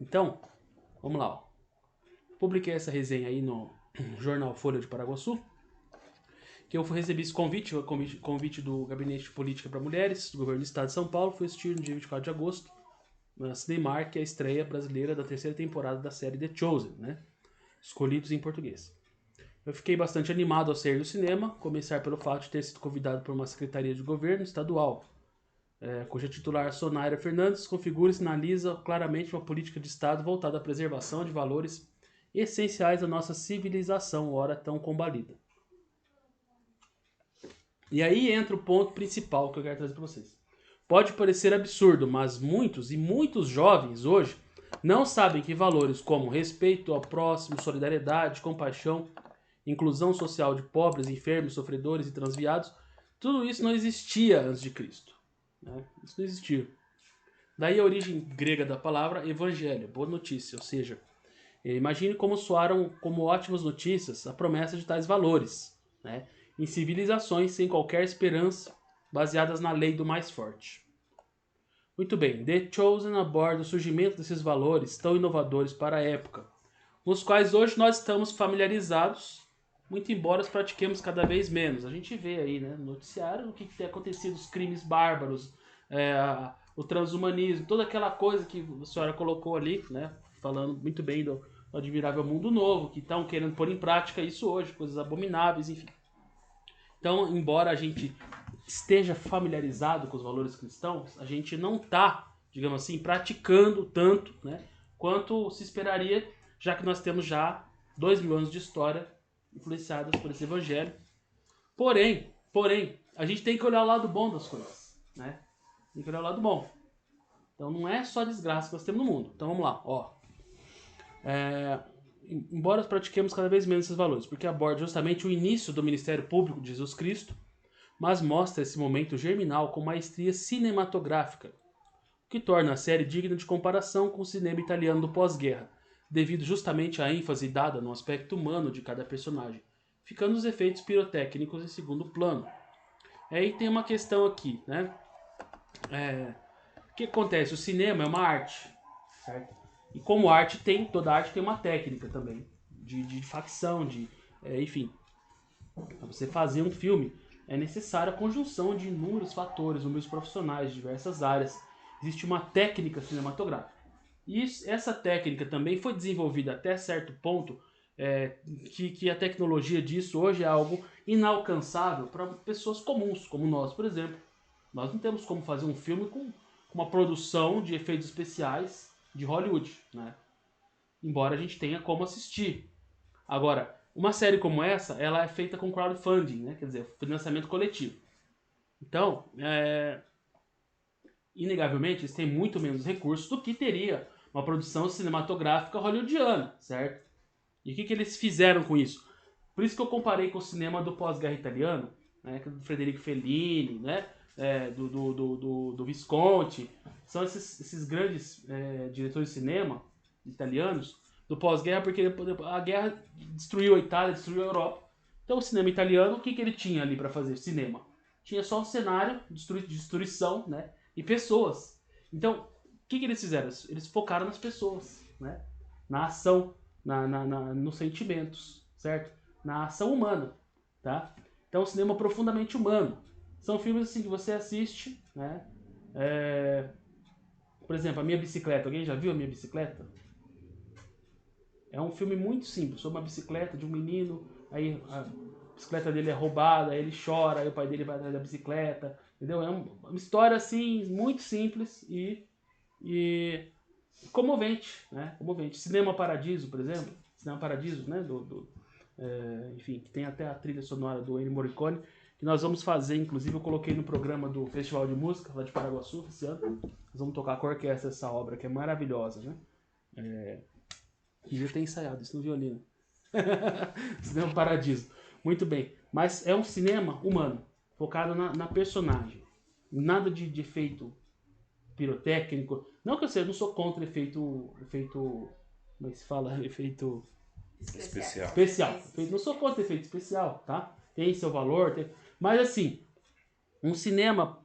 Então, vamos lá. Ó. Publiquei essa resenha aí no jornal Folha de Paraguaçu, que eu recebi esse convite do Gabinete de Política para Mulheres, do Governo do Estado de São Paulo. Fui assistir no dia 24 de agosto, na Cinemark, a estreia brasileira da terceira temporada da série The Chosen, né? Escolhidos em português. Eu fiquei bastante animado ao sair do cinema, começar pelo fato de ter sido convidado por uma secretaria de governo estadual, cuja titular Sonaira Fernandes configura e sinaliza claramente uma política de Estado voltada à preservação de valores essenciais da nossa civilização, ora tão combalida. E aí entra o ponto principal que eu quero trazer para vocês. Pode parecer absurdo, mas muitos jovens hoje não sabem que valores como respeito ao próximo, solidariedade, compaixão, inclusão social de pobres, enfermos, sofredores e transviados, tudo isso não existia antes de Cristo. Né? Isso não existia. Daí a origem grega da palavra evangelho, boa notícia, ou seja, imagine como soaram como ótimas notícias a promessa de tais valores, né? Em civilizações sem qualquer esperança, baseadas na lei do mais forte. Muito bem, The Chosen aborda o surgimento desses valores tão inovadores para a época, com os quais hoje nós estamos familiarizados, muito embora os pratiquemos cada vez menos. A gente vê aí, né, no noticiário o que tem acontecido, os crimes bárbaros, o transhumanismo, toda aquela coisa que a senhora colocou ali, né, falando muito bem do admirável mundo novo, que estão querendo pôr em prática isso hoje, coisas abomináveis, enfim. Então, embora a gente esteja familiarizado com os valores cristãos, a gente não está, digamos assim, praticando tanto, né, quanto se esperaria, já que nós temos já 2.000 anos de história influenciadas por esse evangelho. Porém, a gente tem que olhar o lado bom das coisas, né? Tem que olhar o lado bom. Então não é só desgraça que nós temos no mundo. Então vamos lá, ó. Embora pratiquemos cada vez menos esses valores, porque aborda justamente o início do ministério público de Jesus Cristo, mas mostra esse momento germinal com maestria cinematográfica, o que torna a série digna de comparação com o cinema italiano do pós-guerra, devido justamente à ênfase dada no aspecto humano de cada personagem, ficando os efeitos pirotécnicos em segundo plano. Aí tem uma questão aqui, né? O que acontece? O cinema é uma arte, certo? E como arte toda arte tem uma técnica também, de facção, enfim. Para você fazer um filme é necessária a conjunção de inúmeros fatores, inúmeros profissionais de diversas áreas. Existe uma técnica cinematográfica. E essa técnica também foi desenvolvida até certo ponto, que a tecnologia disso hoje é algo inalcançável para pessoas comuns, como nós, por exemplo. Nós não temos como fazer um filme com uma produção de efeitos especiais de Hollywood, né? Embora a gente tenha como assistir. Agora, uma série como essa, ela é feita com crowdfunding, né? Quer dizer, financiamento coletivo. Então, inegavelmente, eles têm muito menos recursos do que teria uma produção cinematográfica hollywoodiana, certo? E o que eles fizeram com isso? Por isso que eu comparei com o cinema do pós-guerra italiano, né? Do Federico Fellini, né? Do Visconti. São esses grandes diretores de cinema italianos do pós-guerra, porque a guerra destruiu a Itália, destruiu a Europa. Então o cinema italiano, o que ele tinha ali para fazer? Cinema. Tinha só um cenário, destruição, né? E pessoas. Então, o que eles fizeram? Eles focaram nas pessoas, né? Na ação, nos sentimentos, certo? Na ação humana, tá? Então, o cinema é profundamente humano. São filmes assim que você assiste, né? Por exemplo, A Minha Bicicleta. Alguém já viu A Minha Bicicleta? É um filme muito simples, sobre uma bicicleta de um menino, aí a bicicleta dele é roubada, aí ele chora, aí o pai dele vai atrás da bicicleta, entendeu? É uma história assim, muito simples e comovente, né? Comovente. Cinema Paradiso, por exemplo, Cinema Paradiso, né? Enfim, que tem até a trilha sonora do Ennio Morricone, que nós vamos fazer, inclusive eu coloquei no programa do Festival de Música lá de Paraguaçu esse ano. Nós vamos tocar com a orquestra essa obra, que é maravilhosa, né? Devia ter ensaiado isso no violino. Cinema Paradiso. Muito bem. Mas é um cinema humano, focado na personagem. Nada de efeito pirotécnico. Não que eu não sou contra efeito. Como é que se fala? Efeito especial. Não sou contra efeito especial, tá? Tem seu valor. Mas assim, um cinema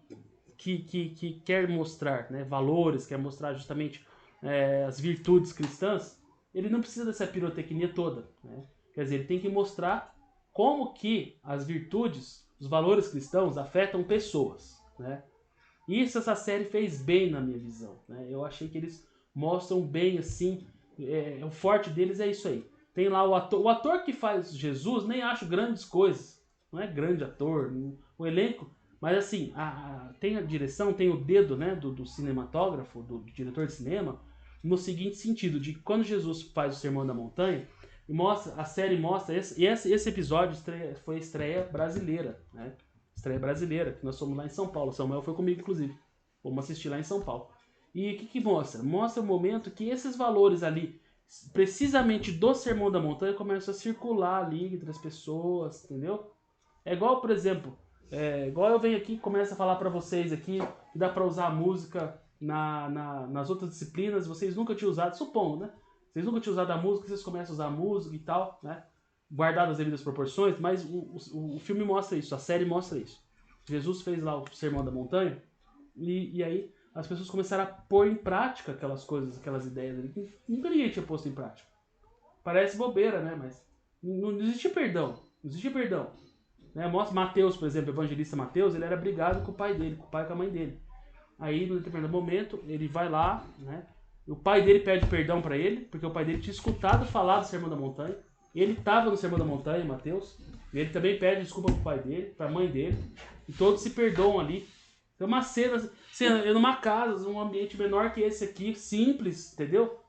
que quer mostrar, né, valores, quer mostrar justamente as virtudes cristãs, ele não precisa dessa pirotecnia toda, né? Quer dizer, ele tem que mostrar como que as virtudes, os valores cristãos afetam pessoas, né? Isso essa série fez bem na minha visão, né? Eu achei que eles mostram bem assim, o forte deles é isso aí. Tem lá o ator que faz Jesus, nem acho grandes coisas, não é grande ator, o elenco, mas assim, tem a direção, tem o dedo, né, do cinematógrafo, do diretor de cinema, no seguinte sentido, de que quando Jesus faz o Sermão da Montanha, a série mostra, esse episódio foi a estreia brasileira, né? Estreia brasileira, que nós fomos lá em São Paulo. Samuel foi comigo, inclusive. Vamos assistir lá em São Paulo. E o que mostra? Mostra o momento que esses valores ali, precisamente do Sermão da Montanha, começam a circular ali entre as pessoas, entendeu? É igual, por exemplo, igual eu venho aqui e começo a falar pra vocês aqui que dá pra usar a música nas outras disciplinas, vocês nunca tinham usado, supondo, né? Vocês nunca tinham usado a música, vocês começam a usar a música e tal, né? Guardado as devidas proporções, mas o filme mostra isso, a série mostra isso. Jesus fez lá o Sermão da Montanha e aí as pessoas começaram a pôr em prática aquelas coisas, aquelas ideias ali que nunca ninguém tinha posto em prática. Parece bobeira, né? Mas não existe perdão, não existe perdão. Né? Mostra Mateus, por exemplo, o evangelista Mateus, ele era brigado com o pai dele, com o pai e com a mãe dele. Aí, no determinado momento, ele vai lá, né? O pai dele pede perdão para ele, porque o pai dele tinha escutado falar do Sermão da Montanha. Ele estava no Sermão da Montanha, Mateus. E ele também pede desculpa pro pai dele, pra mãe dele. E todos se perdoam ali. É uma cena numa casa, um ambiente menor que esse aqui, simples, entendeu?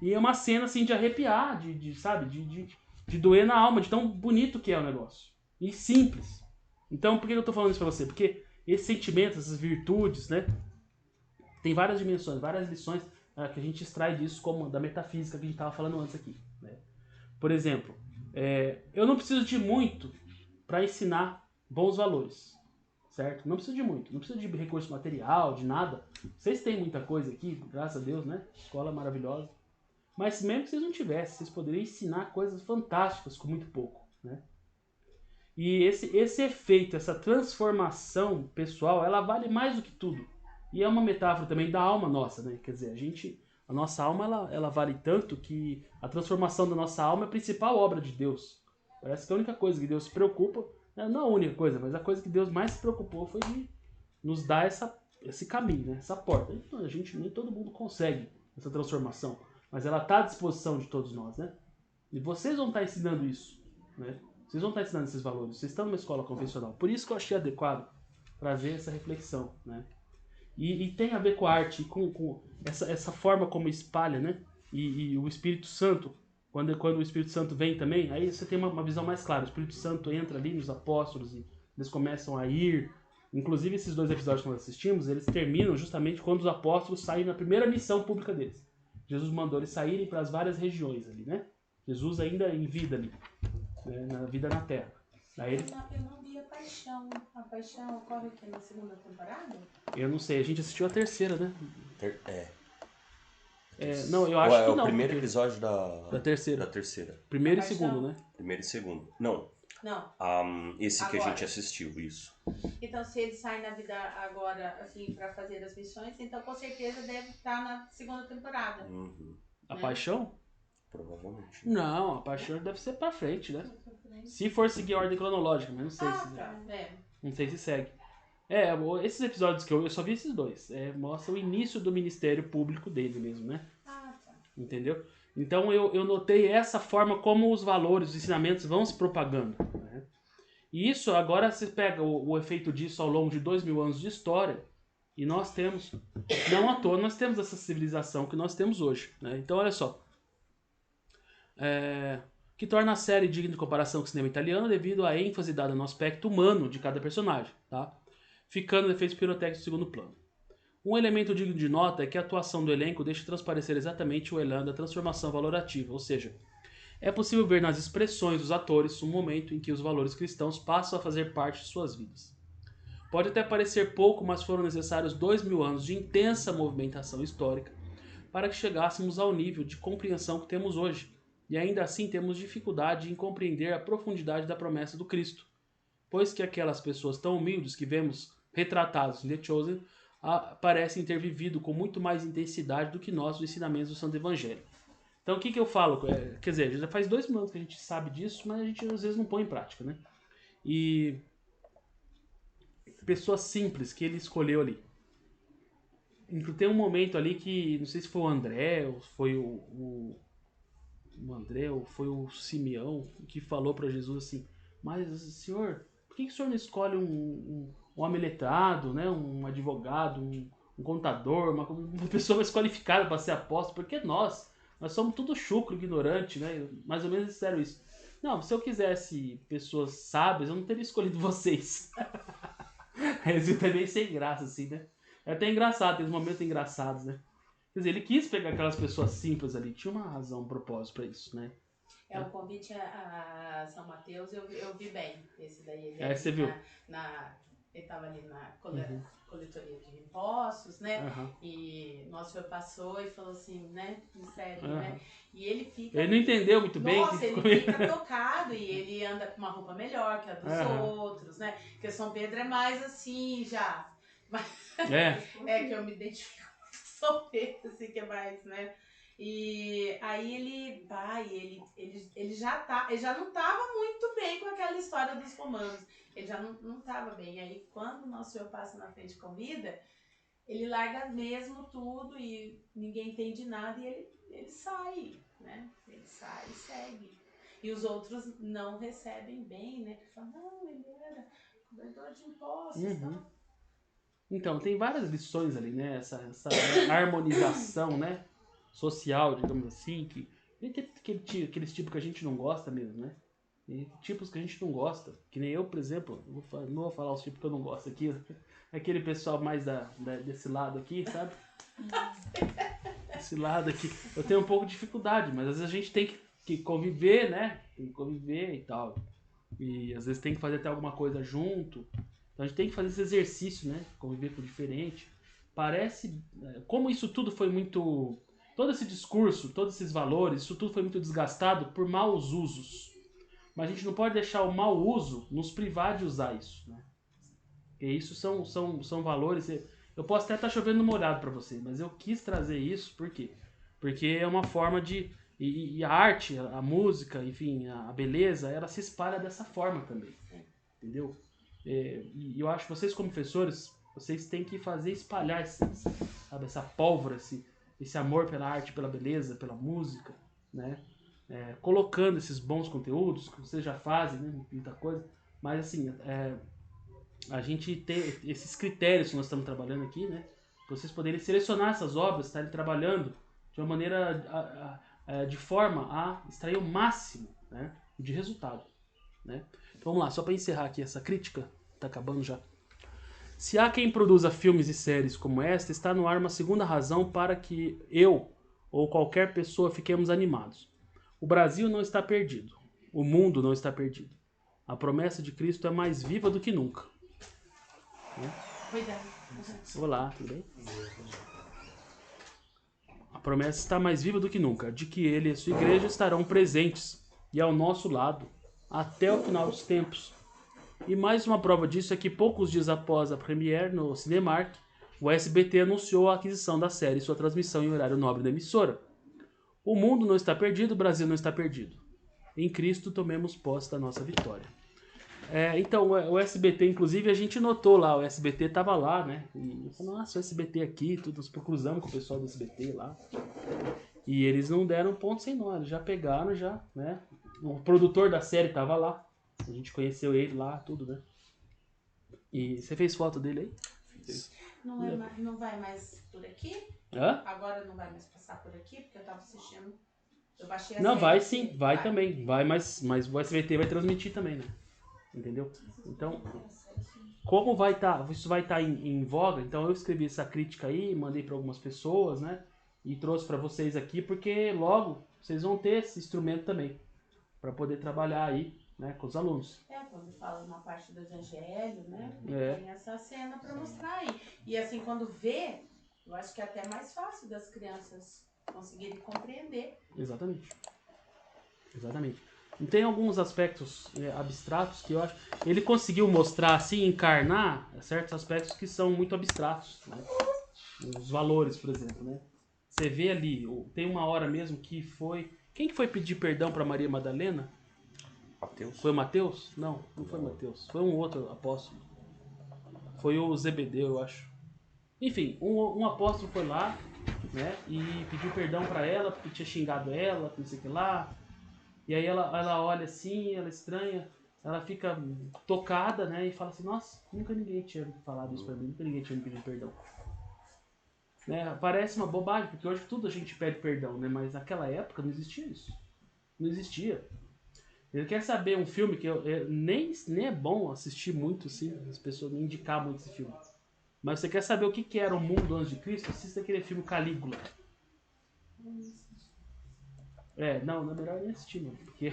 E é uma cena assim de arrepiar, de doer na alma, de tão bonito que é o negócio. E simples. Então, por que eu tô falando isso pra você? Porque esses sentimentos, essas virtudes, né? Tem várias dimensões, várias lições que a gente extrai disso, como da metafísica que a gente estava falando antes aqui. Né? Por exemplo, eu não preciso de muito para ensinar bons valores, certo? Não preciso de muito, não preciso de recurso material, de nada. Vocês têm muita coisa aqui, graças a Deus, né? Escola maravilhosa. Mas mesmo que vocês não tivessem, vocês poderiam ensinar coisas fantásticas com muito pouco, né? E esse efeito, essa transformação pessoal, ela vale mais do que tudo. E é uma metáfora também da alma nossa, né? Quer dizer, a nossa alma, ela vale tanto que a transformação da nossa alma é a principal obra de Deus. Parece que a única coisa que Deus se preocupa, não a única coisa, mas a coisa que Deus mais se preocupou foi de nos dar esse caminho, né? Essa porta. Então, nem todo mundo consegue essa transformação, mas ela está à disposição de todos nós, né? E vocês vão estar ensinando isso, né? Vocês vão estar ensinando esses valores. Vocês estão numa escola convencional. Por isso que eu achei adequado trazer essa reflexão, né? E tem a ver com a arte, com essa forma como espalha, né? E o Espírito Santo, quando o Espírito Santo vem também, aí você tem uma visão mais clara. O Espírito Santo entra ali nos apóstolos e eles começam a ir. Inclusive, esses 2 episódios que nós assistimos, eles terminam justamente quando os apóstolos saem na primeira missão pública deles. Jesus mandou eles saírem para as várias regiões ali, né? Jesus ainda em vida ali, né? Na vida na Terra. Aí ele... Eu não vi a Paixão. A Paixão ocorre aqui na segunda temporada? Eu não sei, a gente assistiu a terceira, né? Não, eu Ou acho que o não. primeiro porque- episódio Da terceira. da terceira. Primeiro e Paixão. segundo, né? Primeiro e segundo. Não. Não. Esse que a Agora. gente assistiu, isso. Então, se ele sai na vida agora, assim, pra fazer as missões, então com certeza deve estar na segunda temporada. Uhum. A Paixão? Provavelmente. Não, a Paixão deve ser pra frente, né? Se for seguir a ordem cronológica, mas não sei se... Tá. Não sei se segue. Esses episódios que eu só vi esses 2. Mostra o início do ministério público dele mesmo, né? Tá. Entendeu? Então eu notei essa forma como os valores, os ensinamentos vão se propagando. Né? E isso, agora você pega o efeito disso ao longo de 2000 anos de história, e nós temos, não à toa, nós temos essa civilização que nós temos hoje. Né? Então, olha só. Que torna a série digna de comparação com o cinema italiano devido à ênfase dada no aspecto humano de cada personagem, tá? Ficando efeitos pirotécnicos em segundo plano. Um elemento digno de nota é que a atuação do elenco deixa transparecer exatamente o elan da transformação valorativa, ou seja, é possível ver nas expressões dos atores um momento em que os valores cristãos passam a fazer parte de suas vidas. Pode até parecer pouco, mas foram necessários 2000 anos de intensa movimentação histórica para que chegássemos ao nível de compreensão que temos hoje, e ainda assim temos dificuldade em compreender a profundidade da promessa do Cristo, pois que aquelas pessoas tão humildes que vemos retratados em The Chosen parecem ter vivido com muito mais intensidade do que nós os ensinamentos do Santo Evangelho. Então o que eu falo? Quer dizer, já faz 2 minutos que a gente sabe disso, mas a gente às vezes não põe em prática, né? E pessoas simples que ele escolheu ali. Tem um momento ali que, não sei se foi o André, ou foi o André, ou foi o Simeão, que falou para Jesus assim, mas senhor, por que o senhor não escolhe um homem letrado, né? Um advogado, um contador, uma pessoa mais qualificada para ser apóstolo? Porque nós somos tudo chucro, ignorante, né? Mais ou menos disseram isso. Não, se eu quisesse pessoas sábias, eu não teria escolhido vocês. Isso também sem graça, assim, né? É até engraçado, tem uns momentos engraçados, né? Quer dizer, ele quis pegar aquelas pessoas simples ali, tinha uma razão, um propósito pra isso, né? O convite a São Mateus eu vi bem. Esse daí ele Você viu? ele estava ali na coletoria de impostos, né? E nosso senhor passou e falou assim, né? Me segue, né? E ele fica... Ele não entendeu muito bem. Nossa, ele fica tocado e ele anda com uma roupa melhor que a dos outros, né? Porque São Pedro é mais assim, já. É que eu me identifico com São Pedro, assim, que é mais, né? E aí ele vai, ele já não estava muito bem com aquela história dos romanos. Ele já não estava bem. Aí quando o Nosso Senhor passa na frente e convida, ele larga mesmo tudo e ninguém entende nada e ele sai, né? Ele sai e segue. E os outros não recebem bem, né? Porque falam, não, ele era cobrador de impostos e tal. Então, tem várias lições ali, né? Essa harmonização, né? Social, digamos assim, que aqueles tipos que a gente não gosta mesmo, né? E tipos que a gente não gosta. Que nem eu, por exemplo, não vou falar os tipos que eu não gosto aqui. Aquele pessoal mais desse lado aqui, sabe? Esse lado aqui. Eu tenho um pouco de dificuldade, mas às vezes a gente tem que conviver, né? Tem que conviver e tal. E às vezes tem que fazer até alguma coisa junto. Então a gente tem que fazer esse exercício, né? Conviver com o diferente. Parece... Como isso tudo foi muito... Todo esse discurso, todos esses valores, isso tudo foi muito desgastado por maus usos. Mas a gente não pode deixar o mau uso nos privar de usar isso, né? Porque isso são valores... Eu posso até estar chovendo no molhado para você, mas eu quis trazer isso, por quê? Porque é uma forma de... E a arte, a música, enfim, a beleza, ela se espalha dessa forma também. Entendeu? E eu acho que vocês como professores, vocês têm que fazer espalhar essa pólvora, esse amor pela arte, pela beleza, pela música, né? Colocando esses bons conteúdos que vocês já fazem, né? Muita coisa. Mas assim, a gente tem esses critérios que nós estamos trabalhando aqui, né? Para vocês poderem selecionar essas obras, estarem trabalhando de uma maneira de forma a extrair o máximo, né, de resultado, né? Então vamos lá, só para encerrar aqui essa crítica, tá acabando já. Se há quem produza filmes e séries como esta, está no ar uma segunda razão para que eu ou qualquer pessoa fiquemos animados. O Brasil não está perdido. O mundo não está perdido. A promessa de Cristo é mais viva do que nunca. Cuidado. Olá, tudo bem? A promessa está mais viva do que nunca, de que ele e a sua igreja estarão presentes e ao nosso lado até o final dos tempos. E mais uma prova disso é que poucos dias após a premiere no Cinemark, o SBT anunciou a aquisição da série e sua transmissão em horário nobre da emissora. O mundo não está perdido, o Brasil não está perdido. Em Cristo tomemos posse da nossa vitória. Então, o SBT, inclusive, a gente notou lá, o SBT estava lá, né? E falou, nossa, o SBT aqui, tudo, nós cruzamos com o pessoal do SBT lá. E eles não deram ponto sem nó, eles já pegaram, né? O produtor da série estava lá, a gente conheceu ele lá, tudo, né? E você fez foto dele aí? Fiz. Não vai mais por aqui? Hã? Agora não vai mais passar por aqui, porque eu tava assistindo. Eu baixei a Não, série vai aqui. sim, vai também. Vai, mas o SBT vai transmitir também, né? Entendeu? Então, como isso vai estar em voga, então eu escrevi essa crítica aí, mandei para algumas pessoas, né? E trouxe para vocês aqui, porque logo vocês vão ter esse instrumento também, para poder trabalhar aí, né, com os alunos. Quando fala uma parte do evangelho, né? É. Tem essa cena para mostrar aí. E assim, quando vê, eu acho que é até mais fácil das crianças conseguirem compreender. Exatamente. Exatamente. Tem alguns aspectos abstratos que eu acho... Ele conseguiu mostrar, assim, encarnar certos aspectos que são muito abstratos, né? Os valores, por exemplo, né? Você vê ali, tem uma hora mesmo que foi... Quem que foi pedir perdão para Maria Madalena? Mateus? Foi o Mateus? Não, não foi o Mateus. Foi um outro apóstolo. Foi o Zebedeu, eu acho. Enfim, um apóstolo foi lá, né? E pediu perdão para ela, porque tinha xingado ela, não sei o que lá. E aí ela olha assim, ela estranha, ela fica tocada, né? E fala assim, nossa, nunca ninguém tinha falado isso pra mim, nunca ninguém tinha me pedido perdão. Né? Parece uma bobagem, porque hoje tudo a gente pede perdão, né? Mas naquela época não existia isso. Não existia. Ele quer saber um filme que nem é bom assistir muito, assim, as pessoas me indicar muito esse filme. Mas você quer saber o que era o mundo antes de Cristo? Assista aquele filme Calígula. Não é melhor nem assistir, mano, porque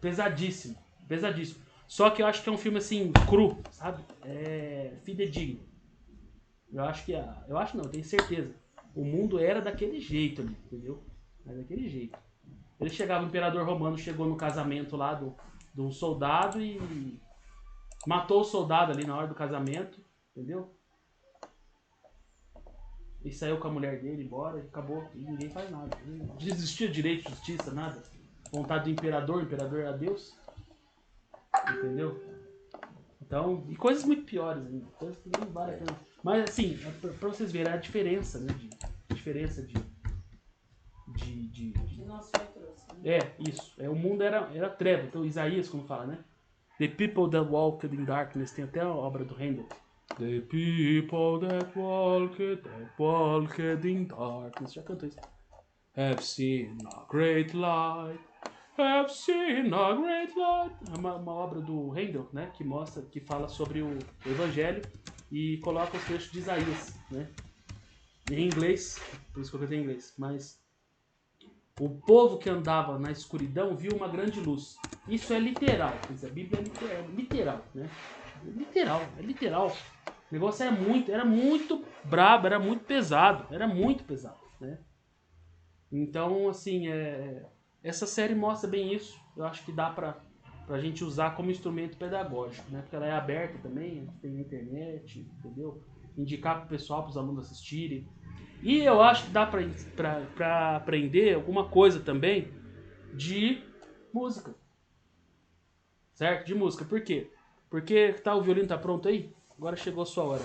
pesadíssimo, pesadíssimo. Só que eu acho que é um filme assim, cru, sabe? Fidedigno. Eu acho não, eu tenho certeza. O mundo era daquele jeito ali, entendeu? Era daquele jeito. Ele chegava, o imperador romano chegou no casamento lá de um soldado e matou o soldado ali na hora do casamento, entendeu? E saiu com a mulher dele embora e acabou. E ninguém faz nada. Não existia direito, justiça, nada. Vontade do imperador, o imperador era Deus. Entendeu? Então, e coisas muito piores ainda. Coisas que nem vale a pena. Mas assim, pra vocês verem a diferença, né? Diferença de nosso trouxe, né? Isso. O mundo era treva. Então, Isaías, como fala, né? The people that walked in darkness. Tem até a obra do Handel. The people that walked in darkness. Já cantou isso. Have seen a great light. Have seen a great light. É uma obra do Handel, né? Que fala sobre o Evangelho e coloca os textos de Isaías, né? Em inglês, por isso que eu cantei em inglês. Mas o povo que andava na escuridão viu uma grande luz. Isso é literal. Quer dizer, a Bíblia é literal, né? É literal. O negócio era muito brabo, era muito pesado, né? Então, assim, essa série mostra bem isso. Eu acho que dá pra gente usar como instrumento pedagógico, né? Porque ela é aberta também, tem na internet, entendeu? Indicar pro pessoal, pros alunos assistirem. E eu acho que dá pra aprender alguma coisa também de música. Certo? De música. Por quê? Porque o violino tá pronto aí? Agora chegou a sua hora.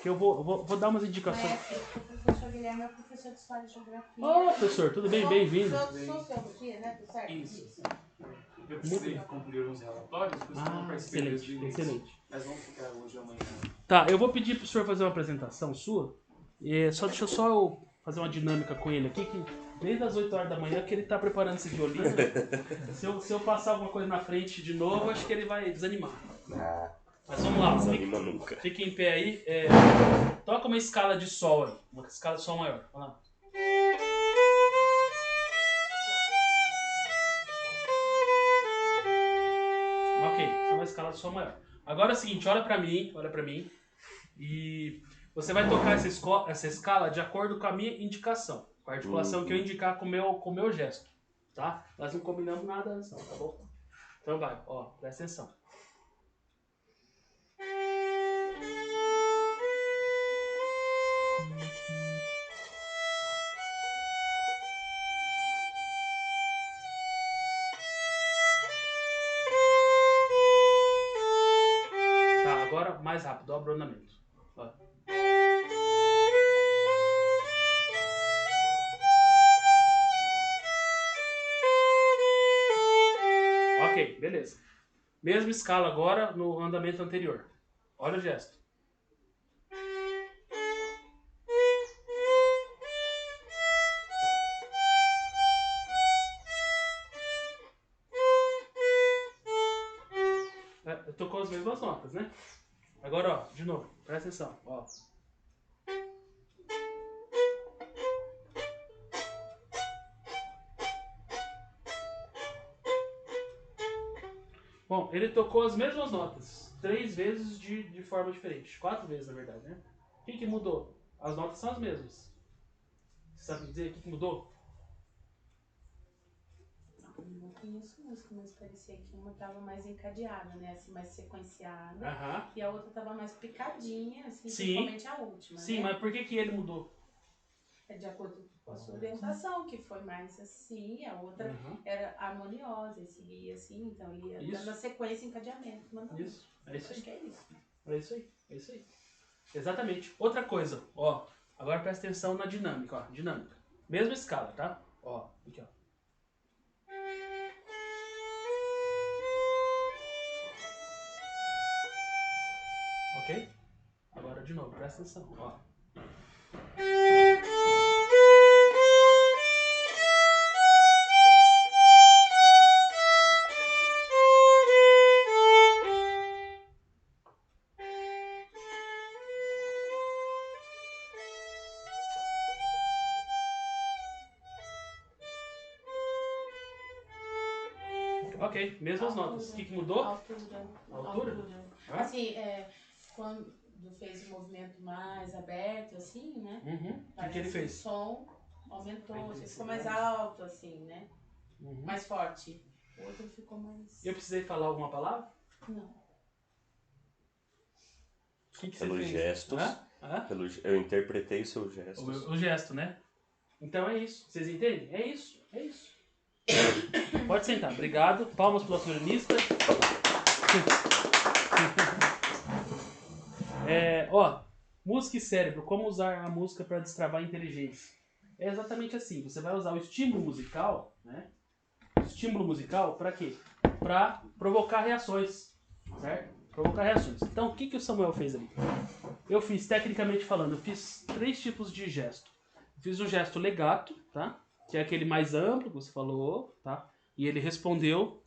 Que eu vou dar umas indicações. O professor Guilherme é professor de História e Geografia. Ô, professor, tudo bem? Bem-vindo. Sociologia, né? Tá certo? Isso. Eu precisei concluir uns relatórios, por isso que eu não participei desde o início. Excelente. Mas vamos ficar hoje e amanhã. Tá, eu vou pedir pro senhor fazer uma apresentação sua. Deixa eu só fazer uma dinâmica com ele aqui, que desde as 8 horas da manhã que ele tá preparando esse violino. Se eu passar alguma coisa na frente de novo, acho que ele vai desanimar. Mas vamos lá. Não desanima nunca. Fique em pé aí. Toca uma escala de sol aí. Uma escala de sol maior. Vamos lá. Ok, essa é uma escala de sol maior. Agora é o seguinte, olha pra mim. E você vai tocar essa escala de acordo com a minha indicação. Com a articulação que eu indicar com o meu gesto. Tá? Nós não combinamos nada antes não, tá bom? Então vai, ó, presta atenção. Tá, agora mais rápido, dobra o andamento. Ó. Ok, beleza. Mesma escala agora no andamento anterior. Olha o gesto. Tocou as mesmas notas, né? Agora, ó, de novo, presta atenção, ó. Bom, ele tocou as mesmas notas, 3 vezes de forma diferente, 4 vezes na verdade, né? O que mudou? As notas são as mesmas. Você sabe dizer o que mudou? conheço música, mas parecia que uma tava mais encadeada, né? Assim, mais sequenciada. E a outra tava mais picadinha, assim, principalmente a última, Sim, né? mas por que ele mudou? É de acordo com a sua orientação, que foi mais assim, a outra era harmoniosa, e seguia assim, então ele ia dando a sequência e encadeamento. Isso, é isso aí. Acho que é isso. É isso aí, é isso aí. Exatamente. Outra coisa, ó, agora presta atenção na dinâmica, ó, dinâmica. Mesma escala, tá? Ó, aqui, ó. Ok? Agora de novo, presta atenção, ó. Ok, mesmas notas. O que mudou? Altura. Assim, quando fez o movimento mais aberto, assim, né? O que ele fez? O som aumentou, ficou mais alto, assim, né? Mais forte. O outro ficou mais... Eu precisei falar alguma palavra? Não. O que Pelos você fez? gestos. Eu interpretei o seu gesto. O gesto, né? Então é isso. Vocês entendem? É isso. É isso. Pode sentar. Obrigado. Palmas para o nosso violinista. Música e cérebro. Como usar a música para destravar a inteligência? É exatamente assim. Você vai usar o estímulo musical, né? O estímulo musical para quê? Para provocar reações, certo? Provocar reações. Então, o que o Samuel fez ali? Eu fiz, tecnicamente falando, eu fiz 3 tipos de gesto. Eu fiz um gesto legato, tá? Que é aquele mais amplo que você falou, tá? E ele respondeu.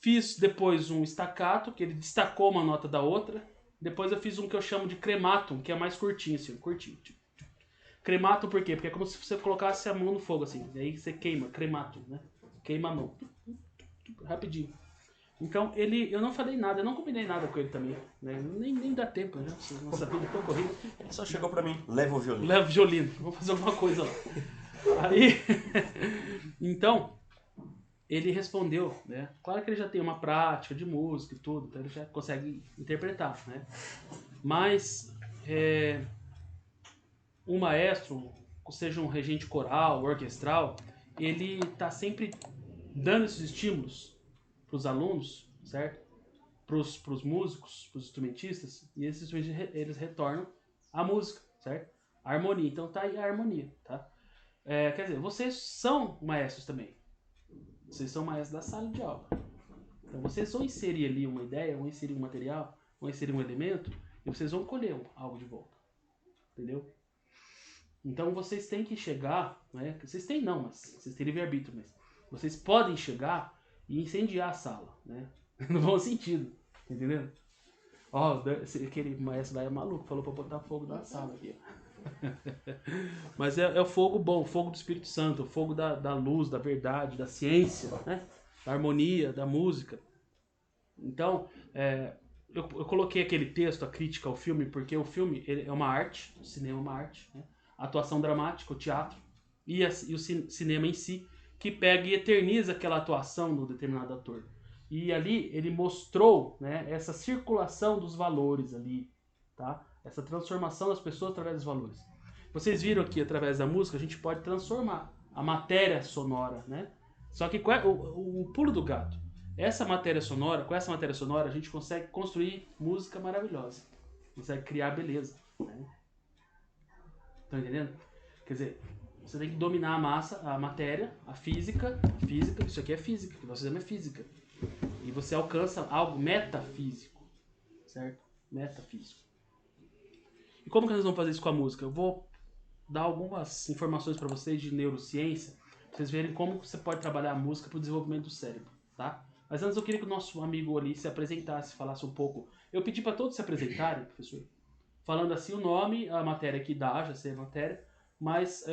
Fiz depois um staccato, que ele destacou uma nota da outra. Depois eu fiz um que eu chamo de crematum, que é mais curtinho, assim, curtinho. Crematum por quê? Porque é como se você colocasse a mão no fogo, assim. E aí você queima, crematum, né? Queima a mão. Rapidinho. Então, eu não falei nada, eu não combinei nada com ele também. Né? Nem dá tempo, né? Nossa vida é tão corrida. Ele só chegou pra mim, leva o violino. Leva o violino, vou fazer alguma coisa lá. Aí, então, ele respondeu, né? Claro que ele já tem uma prática de música e tudo, então ele já consegue interpretar, né? Mas, um maestro, seja um regente coral, orquestral, ele está sempre dando esses estímulos para os alunos, certo? Para os músicos, para os instrumentistas, e esses instrumentistas, eles retornam a música, certo? A harmonia. Então tá aí a harmonia, tá? Quer dizer, vocês são maestros também. Vocês são maestros da sala de aula. Então vocês vão inserir ali uma ideia, vão inserir um material, vão inserir um elemento, e vocês vão colher algo de volta. Entendeu? Então vocês têm que chegar, né? Vocês têm não, mas vocês têm livre-arbítrio, mas vocês podem chegar e incendiar a sala, né? No bom sentido, entendeu? Aquele maestro lá é maluco, falou pra botar fogo na sala aqui. Mas é o fogo bom, o fogo do Espírito Santo, o fogo da luz, da verdade, da ciência, né? Da harmonia, da música. Então, eu coloquei aquele texto, a crítica ao filme, porque o filme ele é uma arte, o cinema é uma arte, né? A atuação dramática, o teatro e o cinema em si, que pega e eterniza aquela atuação do determinado ator. E ali ele mostrou, né, essa circulação dos valores ali, tá? Essa transformação das pessoas através dos valores. Vocês viram aqui, através da música, a gente pode transformar a matéria sonora, né? Só que qual é o pulo do gato? Com essa matéria sonora, a gente consegue construir música maravilhosa. Consegue criar beleza, né? Estão entendendo? Quer dizer, você tem que dominar a massa, a matéria, a física, isso aqui é física, o que você chama é física. E você alcança algo metafísico, certo? Metafísico. E como que nós vamos fazer isso com a música? Eu vou dar algumas informações para vocês de neurociência, para vocês verem como você pode trabalhar a música para o desenvolvimento do cérebro, tá? Mas antes eu queria que o nosso amigo ali se apresentasse, falasse um pouco. Eu pedi para todos se apresentarem, professor, falando assim o nome, a matéria que dá, já sei a matéria, mas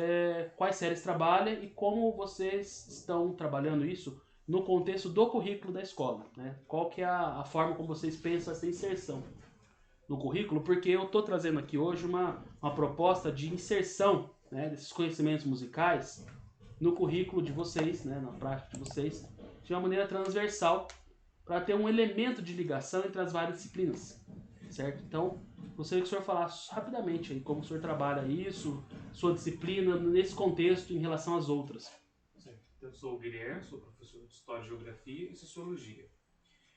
quais séries trabalha e como vocês estão trabalhando isso no contexto do currículo da escola, né? Qual que é a forma como vocês pensam essa inserção no currículo, porque eu estou trazendo aqui hoje uma proposta de inserção, né, desses conhecimentos musicais no currículo de vocês, né, na prática de vocês, de uma maneira transversal para ter um elemento de ligação entre as várias disciplinas, certo? Então, gostaria que o senhor falasse rapidamente aí como o senhor trabalha isso, sua disciplina, nesse contexto em relação às outras. Eu sou o Guilherme, sou professor de História, Geografia e Sociologia.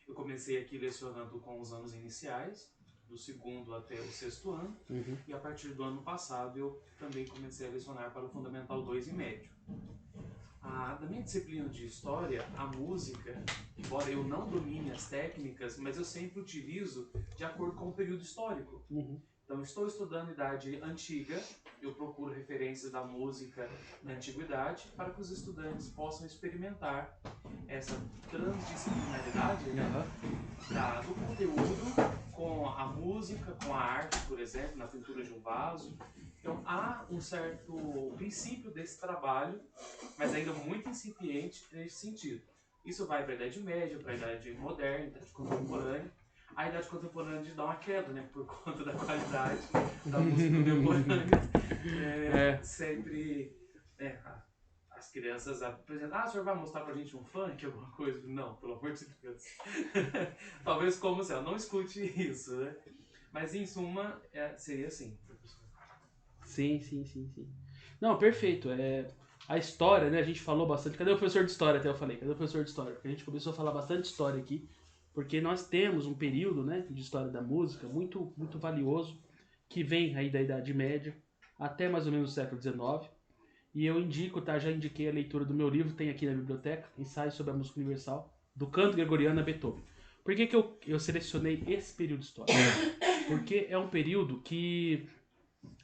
Eu comecei aqui lecionando com os anos iniciais, do 2º até o 6º ano, e a partir do ano passado eu também comecei a lecionar para o Fundamental 2 e Médio. Da minha disciplina de História, a música, embora eu não domine as técnicas, mas eu sempre utilizo de acordo com o período histórico. Então, estou estudando Idade Antiga, eu procuro referências da música na Antiguidade para que os estudantes possam experimentar essa transdisciplinaridade, né, do conteúdo com a música, com a arte, por exemplo, na pintura de um vaso. Então, há um certo princípio desse trabalho, mas ainda muito incipiente nesse sentido. Isso vai para a Idade Média, para a Idade Moderna, Idade Contemporânea. A Idade Contemporânea de dar uma queda, né? Por conta da qualidade da música contemporânea. Sempre as crianças apresentam, o senhor vai mostrar pra gente um funk, alguma coisa? Não, pelo amor de Deus. Talvez como se ela não escute isso, né? Mas em suma, seria assim, professor. Sim. Não, perfeito. A história, né? A gente falou bastante. Cadê o professor de história? Até eu falei, cadê o professor de história? Porque a gente começou a falar bastante história aqui. Porque nós temos um período, né, de história da música muito, muito valioso, que vem aí da Idade Média até mais ou menos o século XIX. E eu indico, tá? Já indiquei a leitura do meu livro, tem aqui na biblioteca, Ensaio sobre a Música Universal, do canto gregoriano a Beethoven. Por que eu selecionei esse período histórico? Porque é um período que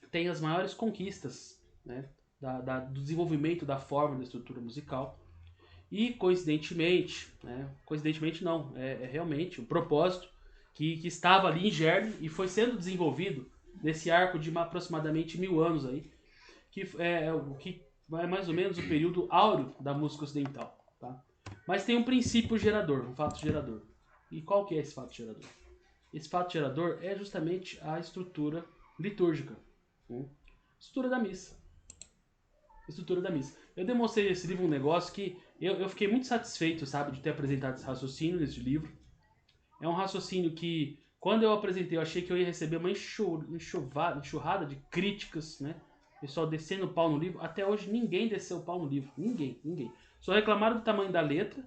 tem as maiores conquistas, né, do desenvolvimento da forma da estrutura musical. E coincidentemente não, realmente um propósito que estava ali em germe e foi sendo desenvolvido nesse arco de aproximadamente 1000 anos aí, que é mais ou menos o período áureo da música ocidental, tá? Mas tem um princípio gerador, um fato gerador. E qual que é esse fato gerador? Esse fato gerador é justamente a estrutura litúrgica, estrutura da missa. Eu demonstrei nesse livro um negócio que eu fiquei muito satisfeito, sabe, de ter apresentado esse raciocínio nesse livro. É um raciocínio que, quando eu apresentei, eu achei que eu ia receber uma enxurrada de críticas, né? Pessoal descendo o pau no livro. Até hoje ninguém desceu o pau no livro. Ninguém. Só reclamaram do tamanho da letra,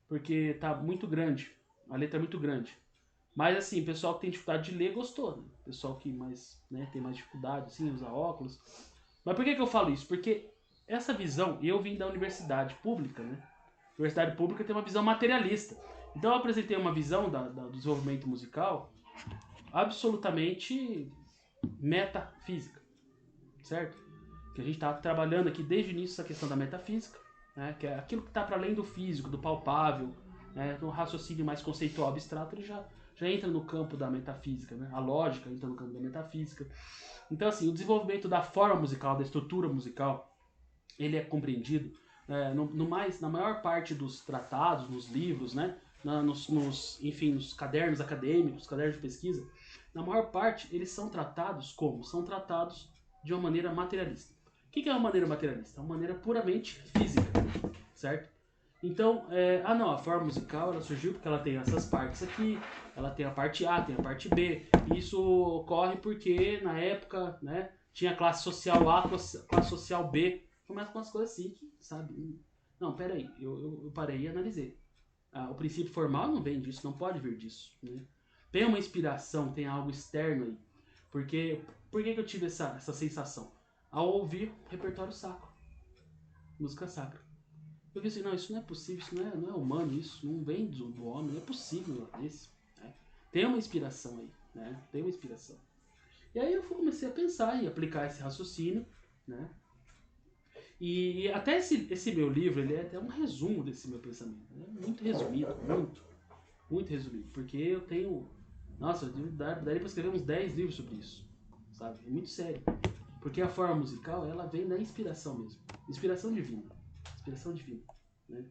porque tá muito grande. A letra é muito grande. Mas assim, o pessoal que tem dificuldade de ler gostou. Né? O pessoal que tem mais dificuldade, assim, usa óculos. Mas por que eu falo isso? Porque essa visão, eu vim da universidade pública, né? A universidade pública tem uma visão materialista. Então eu apresentei uma visão do desenvolvimento musical absolutamente metafísica, certo? Que a gente está trabalhando aqui desde o início essa questão da metafísica, né? Que é aquilo que está para além do físico, do palpável, né? Um raciocínio mais conceitual abstrato, ele já entra no campo da metafísica, né? A lógica entra no campo da metafísica. Então assim, o desenvolvimento da forma musical, da estrutura musical, ele é compreendido na maior parte dos tratados, nos livros, né? Nos cadernos acadêmicos, cadernos de pesquisa. Na maior parte, eles são tratados como? São tratados de uma maneira materialista. O que é uma maneira materialista? É uma maneira puramente física, certo? Então, a forma musical ela surgiu porque ela tem essas partes aqui, ela tem a parte A, tem a parte B. E isso ocorre porque, na época, né, tinha classe social A, classe social B. Começa com umas coisas assim, sabe? Não, peraí, eu parei e analisei. O princípio formal não vem disso, não pode vir disso, né? Tem uma inspiração, tem algo externo aí. Por que eu tive essa sensação? Ao ouvir repertório sacro, música sacra. Eu vi assim, não, isso não é possível, isso não é humano, isso não vem do homem, não é possível isso. Né? Tem uma inspiração aí, né? Tem uma inspiração. E aí eu comecei a pensar e aplicar esse raciocínio, né? E até esse meu livro, ele é até um resumo desse meu pensamento. É muito resumido, muito resumido. Porque eu tenho... Nossa, daria pra escrever uns 10 livros sobre isso, sabe? É muito sério. Porque a forma musical, ela vem da inspiração mesmo. Inspiração divina. Né?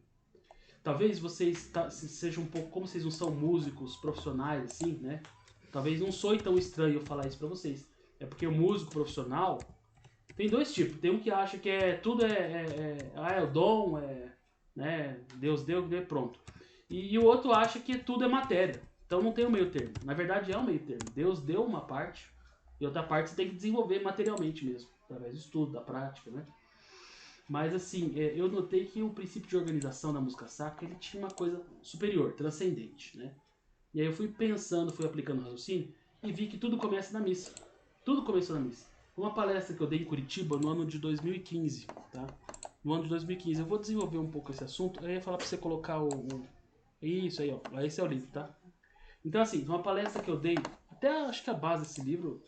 Talvez vocês sejam um pouco... Como vocês não são músicos profissionais, assim, né? Talvez não soe tão estranho eu falar isso pra vocês. É porque o músico profissional... Tem dois tipos. Tem um que acha que tudo é o dom, né? Deus deu, pronto. E o outro acha que tudo é matéria. Então não tem o meio termo. Na verdade é o meio termo. Deus deu uma parte e outra parte você tem que desenvolver materialmente mesmo, através do estudo, da prática, né? Mas assim, eu notei que o princípio de organização da música sacra, ele tinha uma coisa superior, transcendente, né? E aí eu fui pensando, fui aplicando o raciocínio e vi que tudo começa na missa. Tudo começou na missa. Uma palestra que eu dei em Curitiba no ano de 2015, tá? No ano de 2015. Eu vou desenvolver um pouco esse assunto. Eu ia falar pra você colocar Isso aí, ó. Esse é o livro, tá? Então assim, uma palestra que eu dei, até acho que a base desse livro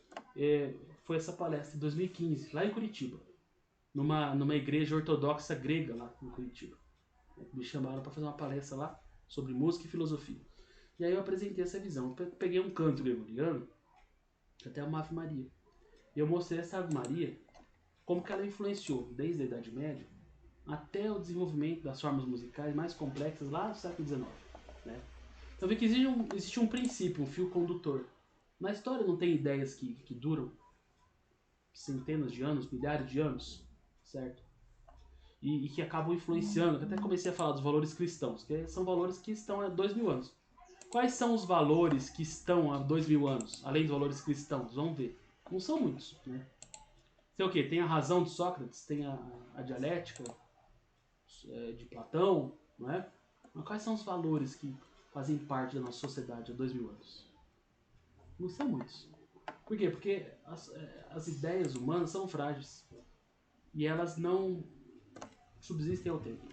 foi essa palestra em 2015, lá em Curitiba. Numa igreja ortodoxa grega lá em Curitiba. Me chamaram para fazer uma palestra lá sobre música e filosofia. E aí eu apresentei essa visão. Eu peguei um canto gregoriano, até uma Ave Maria. E eu mostrei essa Ave Maria, como que ela influenciou desde a Idade Média até o desenvolvimento das formas musicais mais complexas lá no século XIX. Né? Então eu vi que existe um princípio, um fio condutor. Na história não tem ideias que duram centenas de anos, milhares de anos, certo? E que acabam influenciando, até comecei a falar dos valores cristãos, que são valores que estão há 2000 anos. Quais são os valores que estão há 2000 anos, além dos valores cristãos? Vamos ver. Não são muitos, né? Tem o quê? Tem a razão de Sócrates, tem a dialética de Platão, não é? Mas quais são os valores que fazem parte da nossa sociedade há 2000 anos? Não são muitos. Por quê? Porque as ideias humanas são frágeis. E elas não subsistem ao tempo.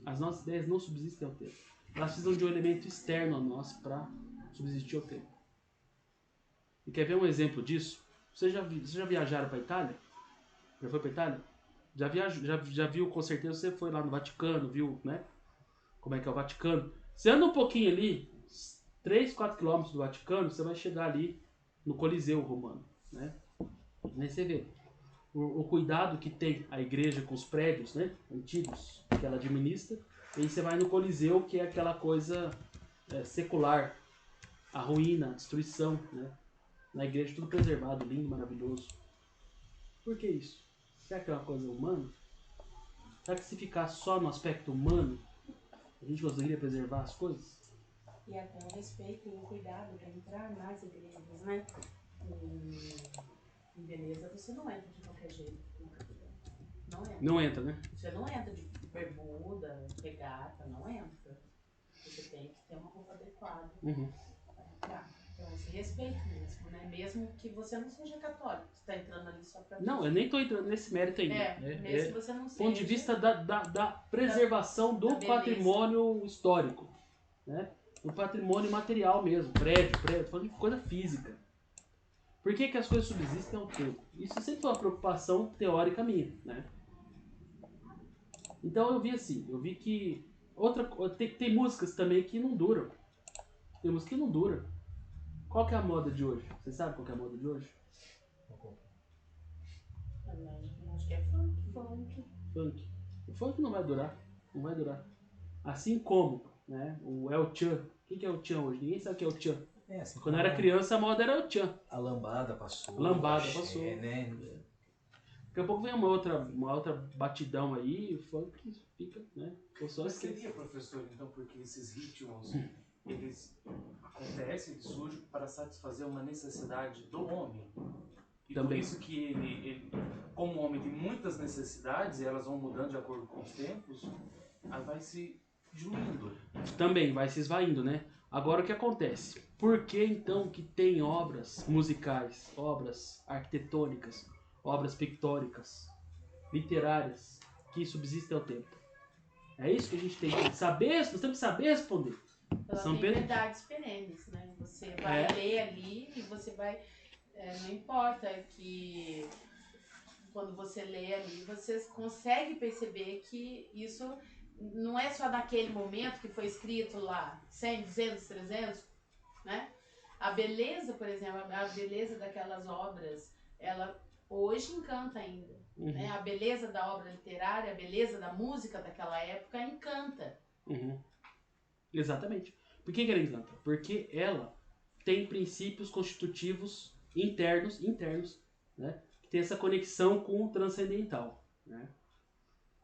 As nossas ideias não subsistem ao tempo. Elas precisam de um elemento externo a nós para subsistir ao tempo. E quer ver um exemplo disso? Vocês já viajaram para a Itália? Já foi para a Itália? Já viu, com certeza, você foi lá no Vaticano, viu, né? Como é que é o Vaticano. Você anda um pouquinho ali, 3, 4 quilômetros do Vaticano, você vai chegar ali no Coliseu Romano, né? E aí você vê o cuidado que tem a igreja com os prédios, né, antigos que ela administra. E aí você vai no Coliseu, que é aquela coisa secular, a ruína, a destruição, né? Na igreja tudo preservado, lindo, maravilhoso. Por que isso? Será que é uma coisa humana? Será que se ficar só no aspecto humano, a gente conseguiria preservar as coisas? E até o respeito e o cuidado para entrar nas igrejas, né? Em beleza você não entra de qualquer jeito. Não entra. Não entra, né? Você não entra de bermuda, regata, não entra. Você tem que ter uma roupa adequada para entrar. Então, esse respeito mesmo, né? Mesmo que você não seja católico, você está entrando ali só para... Não, eu nem estou entrando nesse mérito ainda. Mesmo que você não seja... Ponto de vista da preservação do patrimônio histórico, né? O patrimônio material mesmo, prédio, falando de coisa física. Por que as coisas subsistem ao tempo? Isso sempre foi uma preocupação teórica minha, né? Então eu vi que tem músicas também que não duram. Tem músicas que não duram. Qual que é a moda de hoje? Você sabe qual que é a moda de hoje? Acho que é funk. Funk. O funk não vai durar. Não vai durar. Assim como, né, o El Chan. O que é o Chan hoje? Ninguém sabe o que é o Chan. Assim, quando eu era criança, a moda era o Chan. A lambada passou. A lambada passou. Né? Daqui a pouco vem uma outra batidão aí, o funk fica, né? Mas seria, professor, então, porque esses ritmos, eles acontecem, eles surgem para satisfazer uma necessidade do homem. E também. Por isso que ele, como o homem tem muitas necessidades e elas vão mudando de acordo com os tempos, aí vai se diluindo. Também vai se esvaindo, né? Agora o que acontece? Por que então que tem obras musicais, obras arquitetônicas, obras pictóricas, literárias, que subsistem ao tempo? É isso que a gente tem que saber, nós temos que saber responder. São verdades perenes, né? Você vai ler ali e você vai... não importa que quando você lê ali, você consegue perceber que isso não é só naquele momento que foi escrito lá, 100, 200, 300, né? A beleza, por exemplo, a beleza daquelas obras, ela hoje encanta ainda. Uhum. Né? A beleza da obra literária, a beleza da música daquela época encanta. Uhum. Exatamente. Por que ela encanta? Porque ela tem princípios constitutivos internos, né? Que tem essa conexão com o transcendental, né?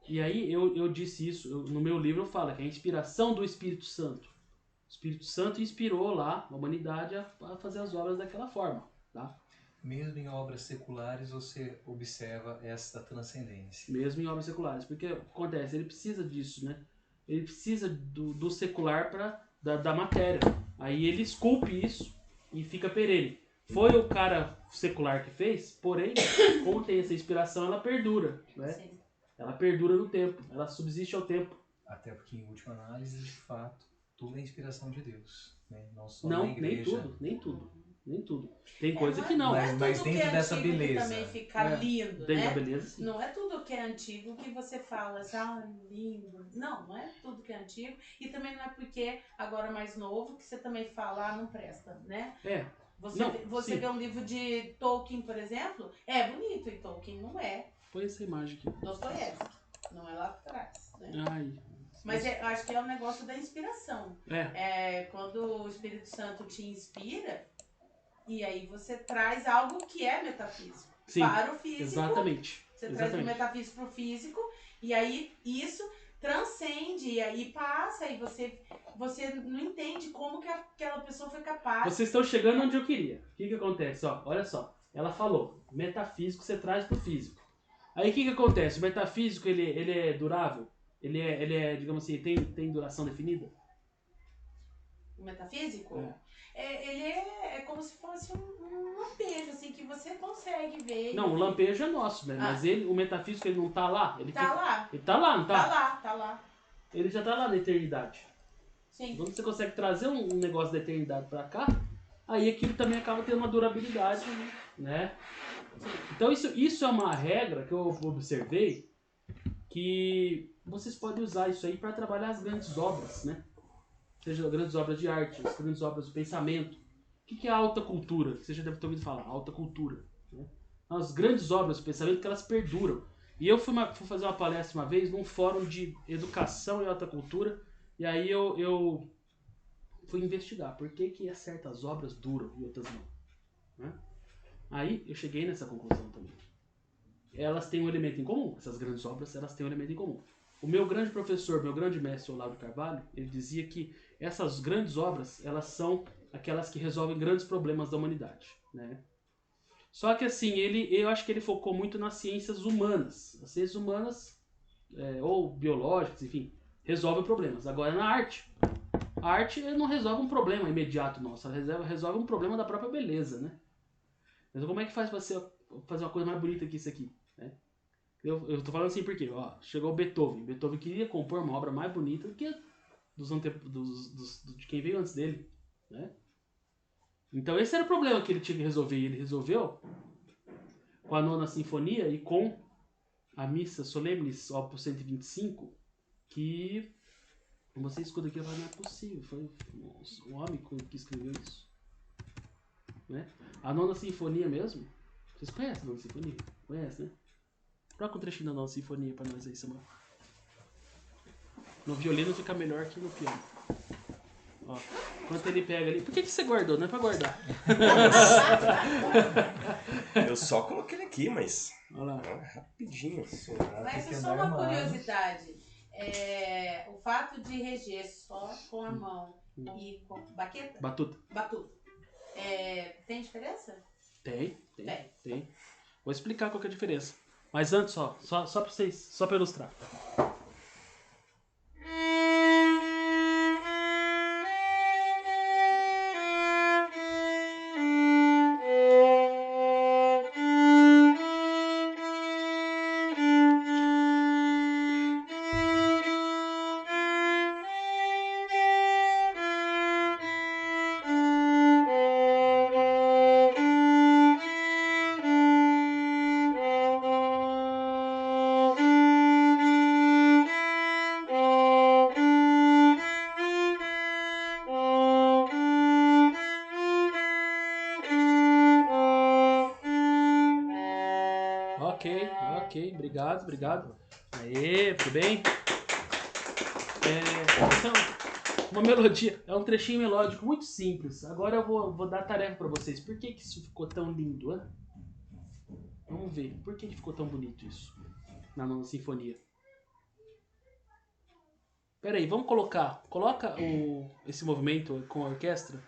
E aí eu disse isso, no meu livro eu falo que é a inspiração do Espírito Santo. O Espírito Santo inspirou lá a humanidade a fazer as obras daquela forma, tá? Mesmo em obras seculares você observa essa transcendência. Mesmo em obras seculares, porque acontece, ele precisa disso, né? Ele precisa do secular da matéria. Aí ele esculpe isso e fica perene. Foi o cara secular que fez, porém, como tem essa inspiração, ela perdura, né? Sim. Ela perdura no tempo, ela subsiste ao tempo. Até porque, em última análise, de fato, tudo é inspiração de Deus. Né? Não só Não, na igreja. nem tudo. Tem coisa que não. Mas tudo dentro que é dessa antigo beleza. que também fica lindo, Dentro né? da beleza, sim. Não é tudo que é antigo que você fala assim, lindo. Não é tudo que é antigo. E também não é porque agora mais novo que você também fala, não presta, né? Você vê um livro de Tolkien, por exemplo, é bonito, e Tolkien não é. Põe essa imagem aqui. Dostoiévski, não é lá atrás, né? Ai. Mas eu acho que é o negócio da inspiração. Quando o Espírito Santo te inspira, e aí você traz algo que é metafísico para o físico. Exatamente. Você traz o metafísico para o físico, e aí isso transcende, e aí passa, e você não entende como que aquela pessoa foi capaz. Vocês estão chegando onde eu queria. O que acontece? Ó, olha só. Ela falou, metafísico você traz pro físico. Aí o que acontece? O metafísico, ele é durável? Ele é, digamos assim, tem duração definida? O metafísico? Ele é como se fosse um lampejo, assim, que você consegue ver. Não, o lampejo é nosso, né? Mas o metafísico, ele não tá lá? Ele lá. Ele tá lá, não tá? Tá lá. Ele já tá lá na eternidade. Sim. Quando você consegue trazer um negócio da eternidade pra cá, aí aquilo também acaba tendo uma durabilidade, né? Então isso é uma regra que eu observei, que vocês podem usar isso aí para trabalhar as grandes obras, né? Seja grandes obras de arte, as grandes obras do pensamento. O que é a alta cultura? Você já deve ter ouvido falar, alta cultura. Né? As grandes obras do pensamento que elas perduram. E eu fui fazer uma palestra uma vez num fórum de educação e alta cultura, e aí eu fui investigar por que certas obras duram e outras não. Né? Aí eu cheguei nessa conclusão também. Elas têm um elemento em comum, essas grandes obras, elas têm um elemento em comum. O meu grande professor, meu grande mestre Olavo Carvalho, ele dizia que essas grandes obras, elas são aquelas que resolvem grandes problemas da humanidade, né? Só que assim, eu acho que ele focou muito nas ciências humanas. As ciências humanas, ou biológicas, enfim, resolvem problemas. Agora na arte, a arte não resolve um problema imediato nosso, ela resolve um problema da própria beleza, né? Mas como é que faz pra você fazer uma coisa mais bonita que isso aqui, né? Eu tô falando assim porque, ó, chegou o Beethoven. Beethoven queria compor uma obra mais bonita do que de quem veio antes dele, né? Então esse era o problema que ele tinha que resolver. E ele resolveu com a Nona Sinfonia e com a Missa Solemnis, Opus 125, que você escuta aqui e fala, não é possível, foi um homem que escreveu isso, né? A Nona Sinfonia mesmo, vocês conhecem a Nona Sinfonia? Conhecem, né? Troca um trechinho da Nona Sinfonia pra nós aí, Samuel. No violino fica melhor que no piano. Ó, enquanto ele pega ali... Por que você guardou? Não é pra guardar. Eu só coloquei ele aqui, mas... Olha lá. Rapidinho. Mas é só uma curiosidade. O fato de reger só com a mão e com baqueta? Batuta. Tem diferença? Tem. Vou explicar qual que é a diferença. Mas antes, só pra vocês, só pra ilustrar. Ok, obrigado. Aê, tudo bem? Então, uma melodia, é um trechinho melódico muito simples. Agora eu vou dar a tarefa pra vocês. Por que isso ficou tão lindo, hein? Vamos ver, por que ficou tão bonito isso na Nona Sinfonia? Pera aí, vamos coloca esse movimento com a orquestra,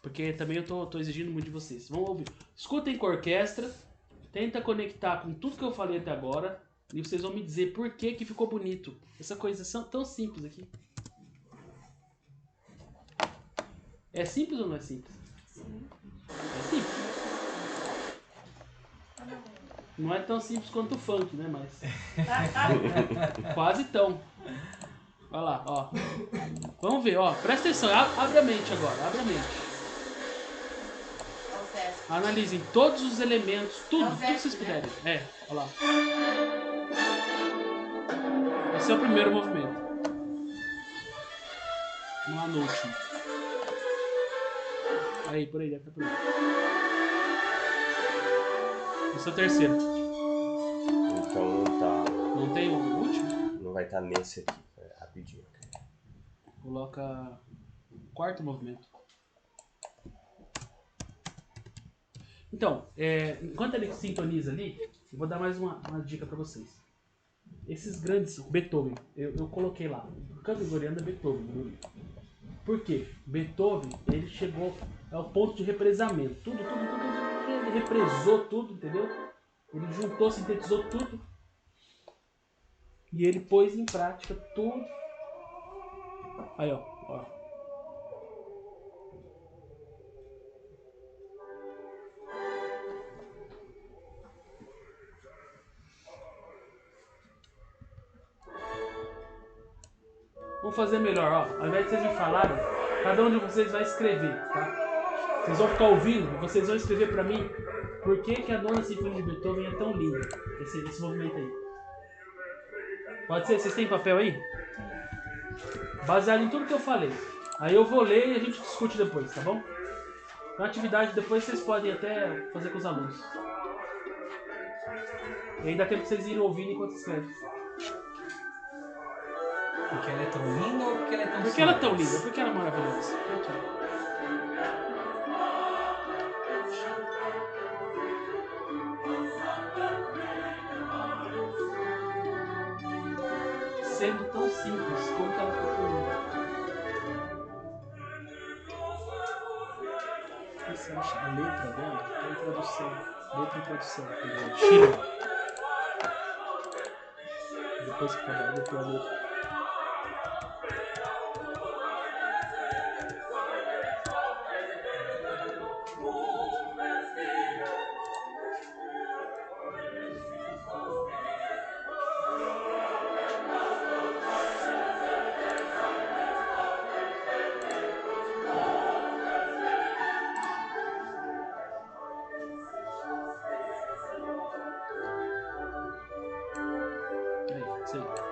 porque também eu tô exigindo muito de vocês. Vamos ouvir. Escutem com a orquestra, tenta conectar com tudo que eu falei até agora, e vocês vão me dizer por que ficou bonito. Essa coisa tão simples aqui. É simples ou não é simples? Sim. É simples. Não é tão simples quanto o funk, né? Mas. Quase tão. Olha lá, ó. Vamos ver, ó. Presta atenção. Abre a mente agora. Abre a mente. É o Sesc. Analisem todos os elementos. Tudo. É o Tudo que Sesc, vocês né? puderem. É, olha lá. Esse é o primeiro movimento. Vamos lá no último. Aí, por aí, deve estar por aí. Esse é o terceiro. Então não tá. Não tem o último? Não vai estar nesse aqui. É rapidinho. Coloca o quarto movimento. Então, enquanto ele sintoniza ali, eu vou dar mais uma dica para vocês. Esses grandes, Beethoven, eu coloquei lá. O canto gregoriano é Beethoven. Por quê? Beethoven, ele chegou ao ponto de represamento. Tudo. Ele represou tudo, entendeu? Ele juntou, sintetizou tudo. E ele pôs em prática tudo. Aí, ó. Vamos fazer melhor, ó. Ao invés de vocês me falarem, cada um de vocês vai escrever, tá? Vocês vão ficar ouvindo e vocês vão escrever pra mim por que a nona sinfonia de Beethoven é tão linda. Esse movimento aí. Pode ser? Vocês têm papel aí? Baseado em tudo que eu falei. Aí eu vou ler e a gente discute depois, tá bom? Na atividade depois vocês podem até fazer com os alunos. E aí dá tempo pra vocês irem ouvindo enquanto escrevem. Porque ela é tão linda ou porque ela é tão Porque ela é tão simples? linda, porque ela é maravilhosa. Sendo tão simples como que ela ficou linda. O que você acha? A letra dela tem introdução. Letra e introdução. Chile. Depois que acabar, depois a letra. Aí, isso aí.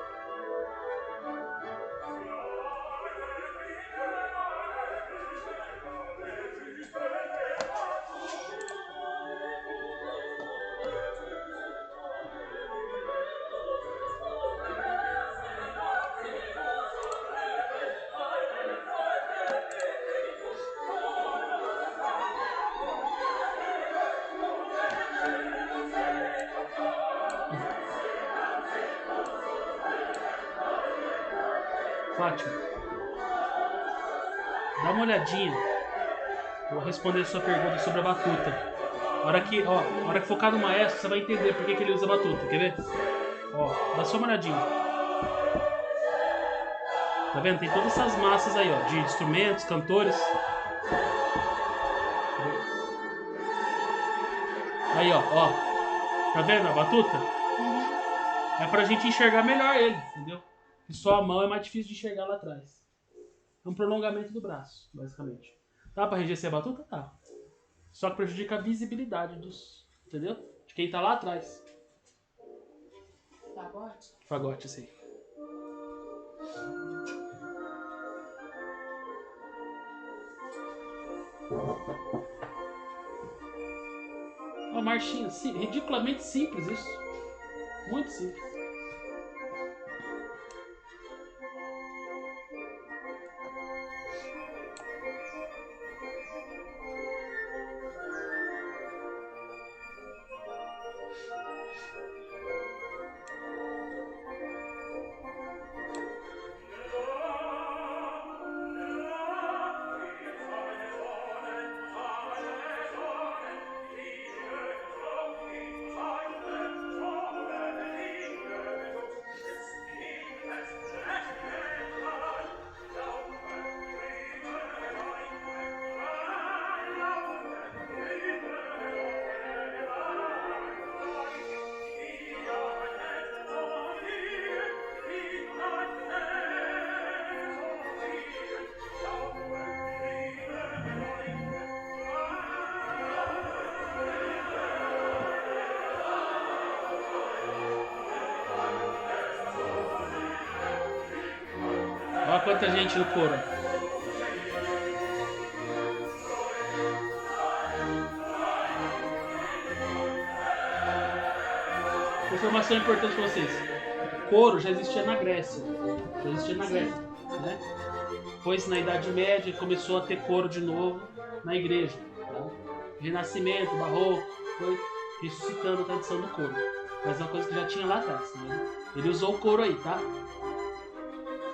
Fátima, dá uma olhadinha. Vou responder a sua pergunta sobre a batuta. A hora que focar no maestro, você vai entender por que ele usa a batuta. Quer ver? Ó, dá só uma olhadinha. Tá vendo? Tem todas essas massas aí, ó, de instrumentos, cantores. Aí, ó. Tá vendo a batuta? É pra gente enxergar melhor ele, entendeu? E só a mão é mais difícil de enxergar lá atrás. É um prolongamento do braço, basicamente. Dá pra enrijecer a batuta? Tá. Só que prejudica a visibilidade dos... Entendeu? De quem tá lá atrás. Fagote? Fagote, assim. Uma marchinha, ridiculamente simples isso. Muito simples. Olha quanta gente no coro. Informação importante para vocês. O coro já existia na Grécia. Né? Pois na Idade Média começou a ter coro de novo na igreja. Tá? Renascimento, Barroco, foi ressuscitando a tradição do coro. Mas é uma coisa que já tinha lá atrás. Né? Ele usou o coro aí, tá?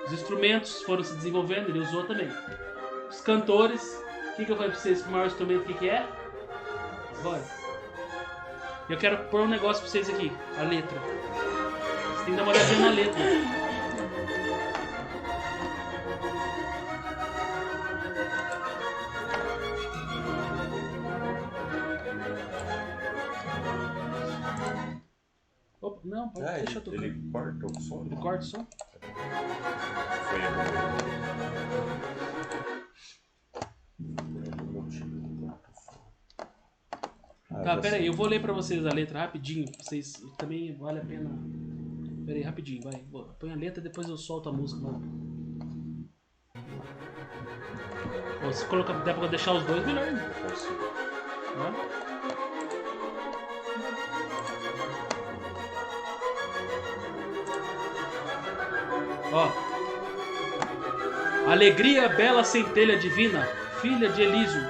Os instrumentos foram se desenvolvendo, ele usou também. Os cantores, o que eu falei pra vocês? O maior instrumento que é? A voz. Eu quero pôr um negócio pra vocês aqui, a letra. Vocês têm que dar uma olhadinha na letra. Opa, não, deixa eu tocar. Ele corta o som? Ele corta o som? Foi Tá, pera aí, eu vou ler pra vocês a letra rapidinho. Vocês também vale a pena. Pera aí, rapidinho, vai. Põe a letra e depois eu solto a música. Se der pra deixar os dois, melhor ainda. Ó. Alegria, bela centelha divina, filha de Elísio.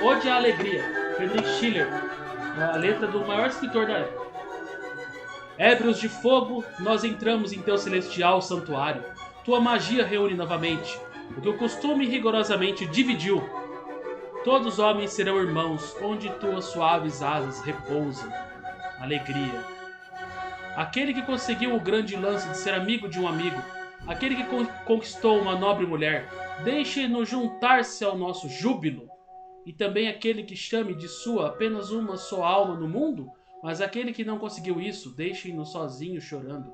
Ode a alegria. Friedrich Schiller. A letra do maior escritor da época. Ébrios de fogo, nós entramos em teu celestial santuário. Tua magia reúne novamente o que o costume rigorosamente dividiu. Todos os homens serão irmãos, onde tuas suaves asas repousam. Alegria. Aquele que conseguiu o grande lance de ser amigo de um amigo, aquele que conquistou uma nobre mulher, deixe-nos juntar-se ao nosso júbilo. E também aquele que chame de sua apenas uma só alma no mundo, mas aquele que não conseguiu isso, deixe-nos sozinhos chorando.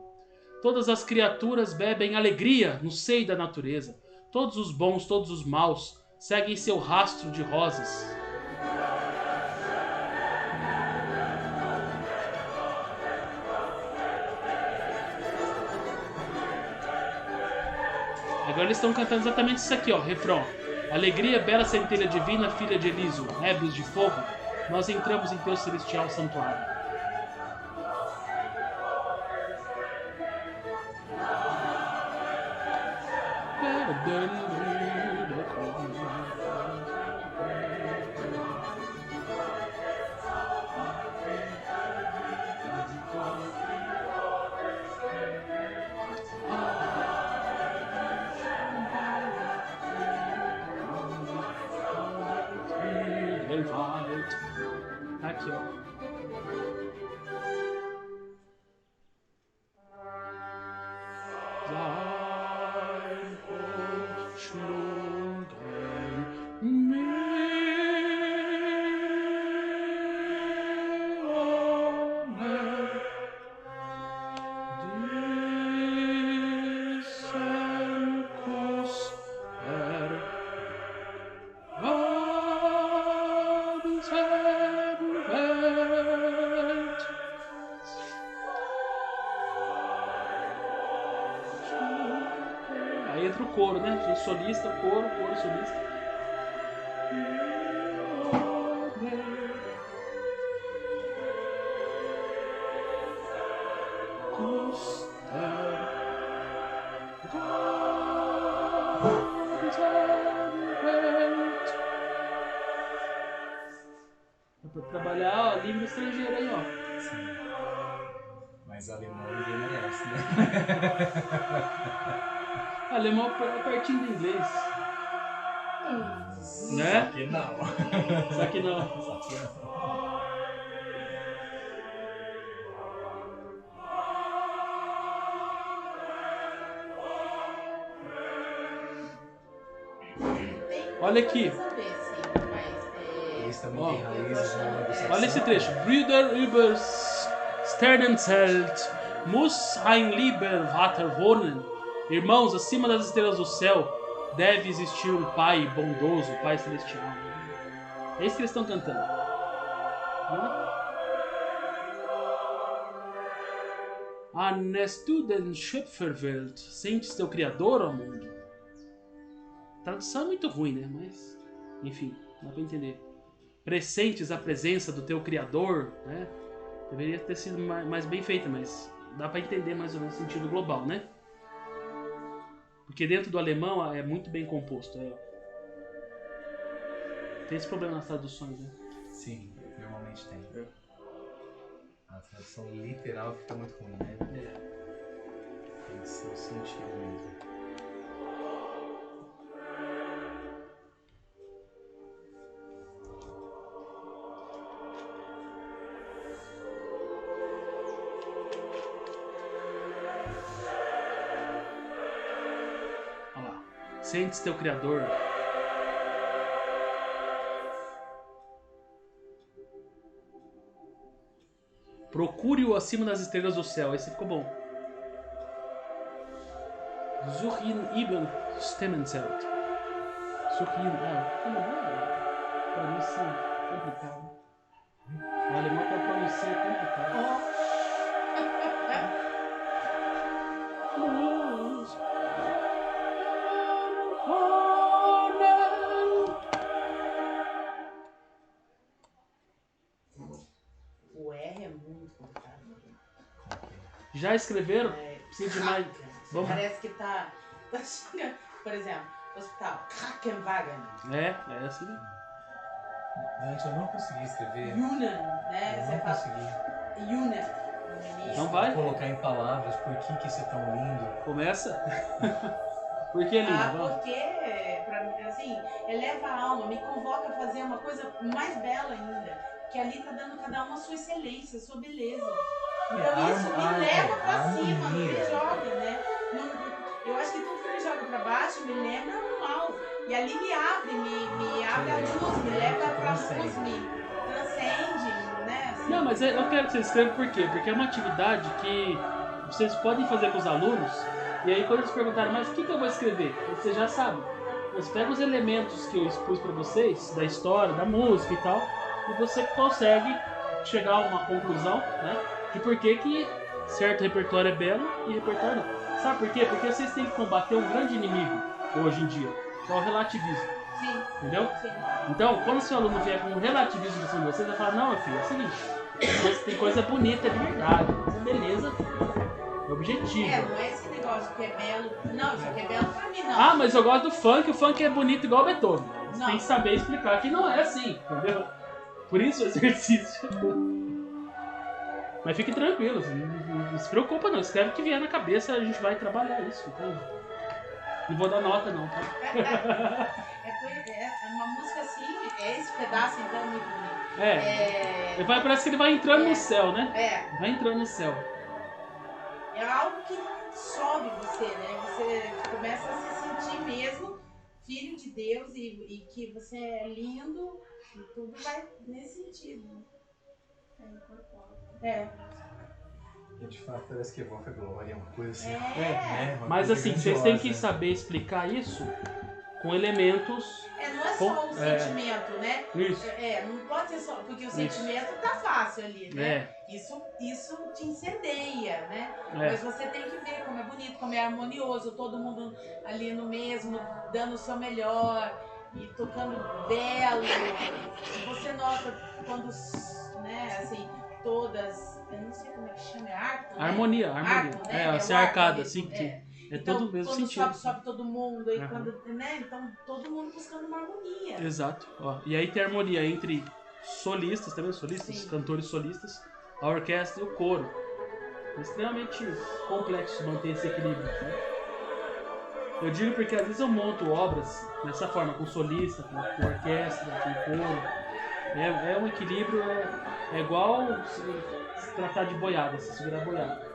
Todas as criaturas bebem alegria no seio da natureza. Todos os bons, todos os maus, seguem seu rastro de rosas. Agora eles estão cantando exatamente isso aqui, ó, refrão. Alegria, bela centelha divina, filha de Elísio, ébrios de fogo, nós entramos em teu celestial santuário. Aqui, ó. Aí entra o coro, né? Solista, coro, solista. Pra trabalhar a língua estrangeira aí, ó. Sim. Mas alemão ninguém merece, né? Alemão é pertinho do inglês. Né? Só que não. Só que não. Só que não. Olha aqui. Eles também têm raízes na negociação. Olha esse trecho. Brüder über Sternenzelt muss ein lieber Vater wohnen. Irmãos, acima das estrelas do céu deve existir um Pai bondoso, Pai celestial. É isso que eles estão cantando. Ahnest du den Schöpferwelt? Sentes teu Criador, ó mundo? tradução é muito ruim, né? Mas, enfim, dá pra entender. Presentes a presença do teu Criador, né? Deveria ter sido mais bem feita, mas dá pra entender mais ou menos o sentido global, né? Porque dentro do alemão é muito bem composto. Tem esse problema nas traduções, né? Sim, normalmente tem. A tradução literal fica muito ruim, né? Tem seu sentido mesmo. Olha lá. Sentes teu Criador. Procure-o acima das estrelas do céu. Esse ficou bom. Such ihn über Stemmenzelt. Such ihn. Pronúncia complicada. O alemão tem uma pronúncia complicada. O R é muito complicado. Já escreveram? Precisa de mais. Vamos. Parece que tá chegando. Por exemplo, hospital Krankenwagen. É assim. Antes eu não consegui escrever. Yunan, né? Eu Você não fala consegui. Yunan. Então vai. Colocar em palavras por que isso é tão lindo. Começa. Por que, Lina? Porque, pra mim, assim, eleva a alma, me convoca a fazer uma coisa mais bela ainda. Que ali tá dando cada uma a sua excelência, a sua beleza. Então isso me leva pra cima, não me joga, né? Eu acho que tudo que me joga pra baixo me lembra o mal. E ali me abre a luz, me leva pra luz, me transcende, né? Assim. Não, mas eu quero que você escreva por quê? Porque é uma atividade que vocês podem fazer com os alunos. E aí quando eles perguntarem, mas o que eu vou escrever? Você já sabe. Você pega os elementos que eu expus pra vocês, da história, da música e tal, e você consegue chegar a uma conclusão, né? De por que certo repertório é belo e repertório não. Sabe por quê? Porque vocês têm que combater um grande inimigo hoje em dia, que é o relativismo. Sim. Entendeu? Sim. Então, quando o seu aluno vier com um relativismo em cima de vocês, vai falar, não, meu filho, é o seguinte, tem coisa bonita de verdade, coisa beleza, é objetivo. Não é esse negócio que é belo. Não, isso aqui é belo pra mim, não. Ah, mas eu gosto do funk, o funk é bonito igual Beethoven. Você Não. tem que saber explicar que não é assim, entendeu? Por isso o exercício. Mas fique tranquilo, não se preocupa não, escreve o que vier na cabeça, a gente vai trabalhar isso. Então... Não vou dar nota não, tá? É uma música assim, esse pedaço então muito bonito. Parece que ele vai entrando no céu, né? Vai entrando no céu. É algo que sobe você, né? Você começa a se sentir mesmo filho de Deus e que você é lindo e tudo vai nesse sentido. E de fato parece que evoca glória, uma coisa assim. Mas assim, vocês têm que saber explicar isso com elementos. Não é só o sentimento, né? Isso. Não pode ser só, porque o sentimento tá fácil ali, né? Isso te incendeia, né? Mas você tem que ver como é bonito, como é harmonioso, todo mundo ali no mesmo, dando o seu melhor e tocando belo. E você nota quando, né, assim, todas, eu não sei como é que chama, é arco, né? Harmonia. Arco, né? Ser arcada, assim, que então, todo o mesmo quando sentido. sobe todo mundo, aí quando, né? Então todo mundo buscando uma harmonia. Exato. Ó, e aí tem harmonia entre solistas, também solistas, Sim. cantores solistas, a orquestra e o coro. É extremamente complexo manter esse equilíbrio, né? Eu digo porque às vezes eu monto obras dessa forma, com solista, com orquestra, com coro. É um equilíbrio, é igual se tratar de boiada, se segurar a boiada.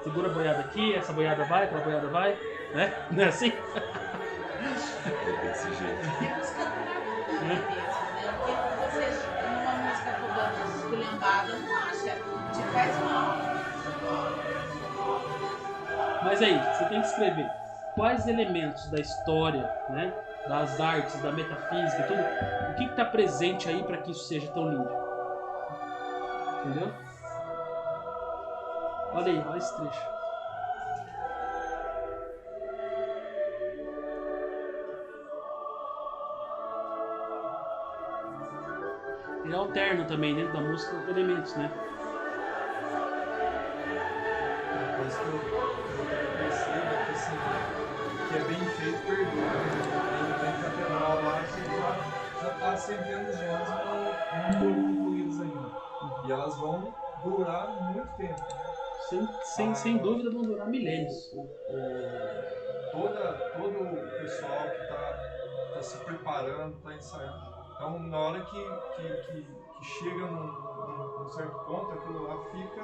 Segura a boiada aqui, essa boiada vai, aquela boiada vai, né? Não é assim? É desse jeito. É buscando uma harmonia mesmo, né? Porque você, numa música toda esculhambada, não acha, te faz mal. Mas aí, você tem que escrever quais elementos da história, né, das artes, da metafísica e tudo, o que está presente aí para que isso seja tão lindo. Entendeu? Olha aí, olha esse trecho. Ele alterna também dentro da música elementos, né? Uma coisa que eu percebo é que, assim, que é bem feito, perdura. Tem catedral lá que já tá centenas de anos e não foram concluídas ainda. E elas vão durar muito tempo. Sem dúvida vão durar milênios. Todo o pessoal que tá se preparando, tá ensaiando. Então, na hora que chega num certo ponto, aquilo lá fica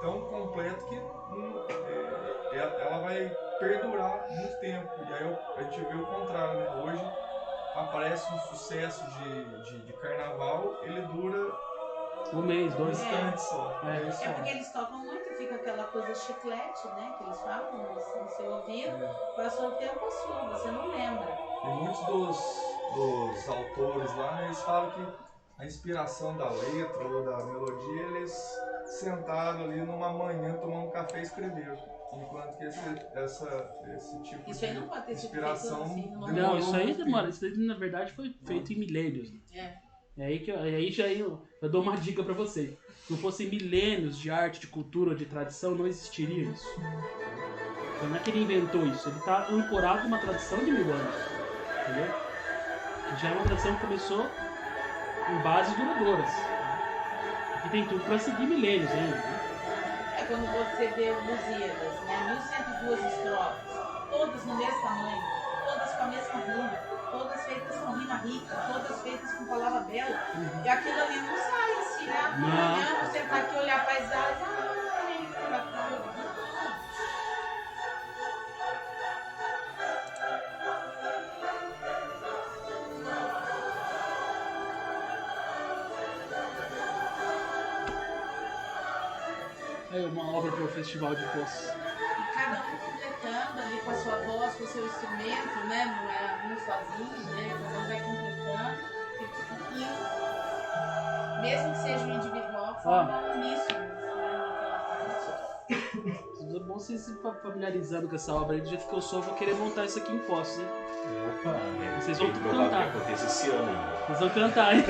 tão completo que ela vai perdurar muito tempo. E aí a gente vê o contrário, né? Hoje aparece um sucesso de carnaval, ele dura um mês, 2 instantes só. É porque eles tocam muito, fica aquela coisa chiclete, né? Que eles falam no seu ouvido. Passou o tempo, passou, você não lembra. E muitos dos autores lá, eles falam que a inspiração da letra ou da melodia, eles sentaram ali numa manhã tomando café e escreveram. Enquanto que esse tipo isso aí não pode ter inspiração sido feito assim, não, isso aí demora. Isso aí, na verdade, foi feito em milênios. É aí já eu dou uma dica pra vocês. Se não fossem milênios de arte, de cultura, de tradição, não existiria isso. Então não é que ele inventou isso, ele tá ancorado numa tradição de 1000 anos. Entendeu? Já é uma tradição que começou em bases duradouras. E tem tudo pra seguir milênios ainda. Né? É quando você vê o Lusíadas, né? 1102 estrofes, todas no mesmo tamanho, todas com a mesma rima, todas feitas com rima rica, todas feitas com palavra bela. E aquilo ali não sai assim, né? Amanhã você tá aqui olhar a paisagem, É uma obra para o Festival de Poços. E cada um completando ali com a sua voz, com o seu instrumento, né? Não é um sozinho, né? Cada um vai completando. E mesmo que seja um individual, forma um uníssono, né? É bom vocês se familiarizando com essa obra aí, do jeito que eu sou, eu vou querer montar isso aqui em Poços, hein? Opa! Vocês vão cantar. que aconteça esse ano. Vocês vão cantar, hein?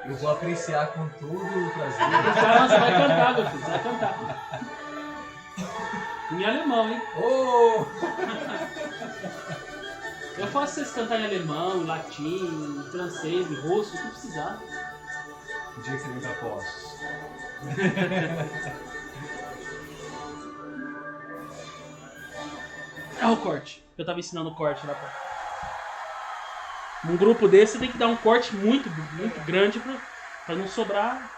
Eu vou apreciar com todo o prazer. Você vai cantar, meu filho, você vai cantar. Em alemão, hein? Oh! Eu faço vocês cantarem em alemão, em latim, em francês, em russo, o que precisar. O dia que você vem pra Poços. É o corte. Eu tava ensinando o corte lá pra... Num grupo desse você tem que dar um corte muito grande pra não sobrar.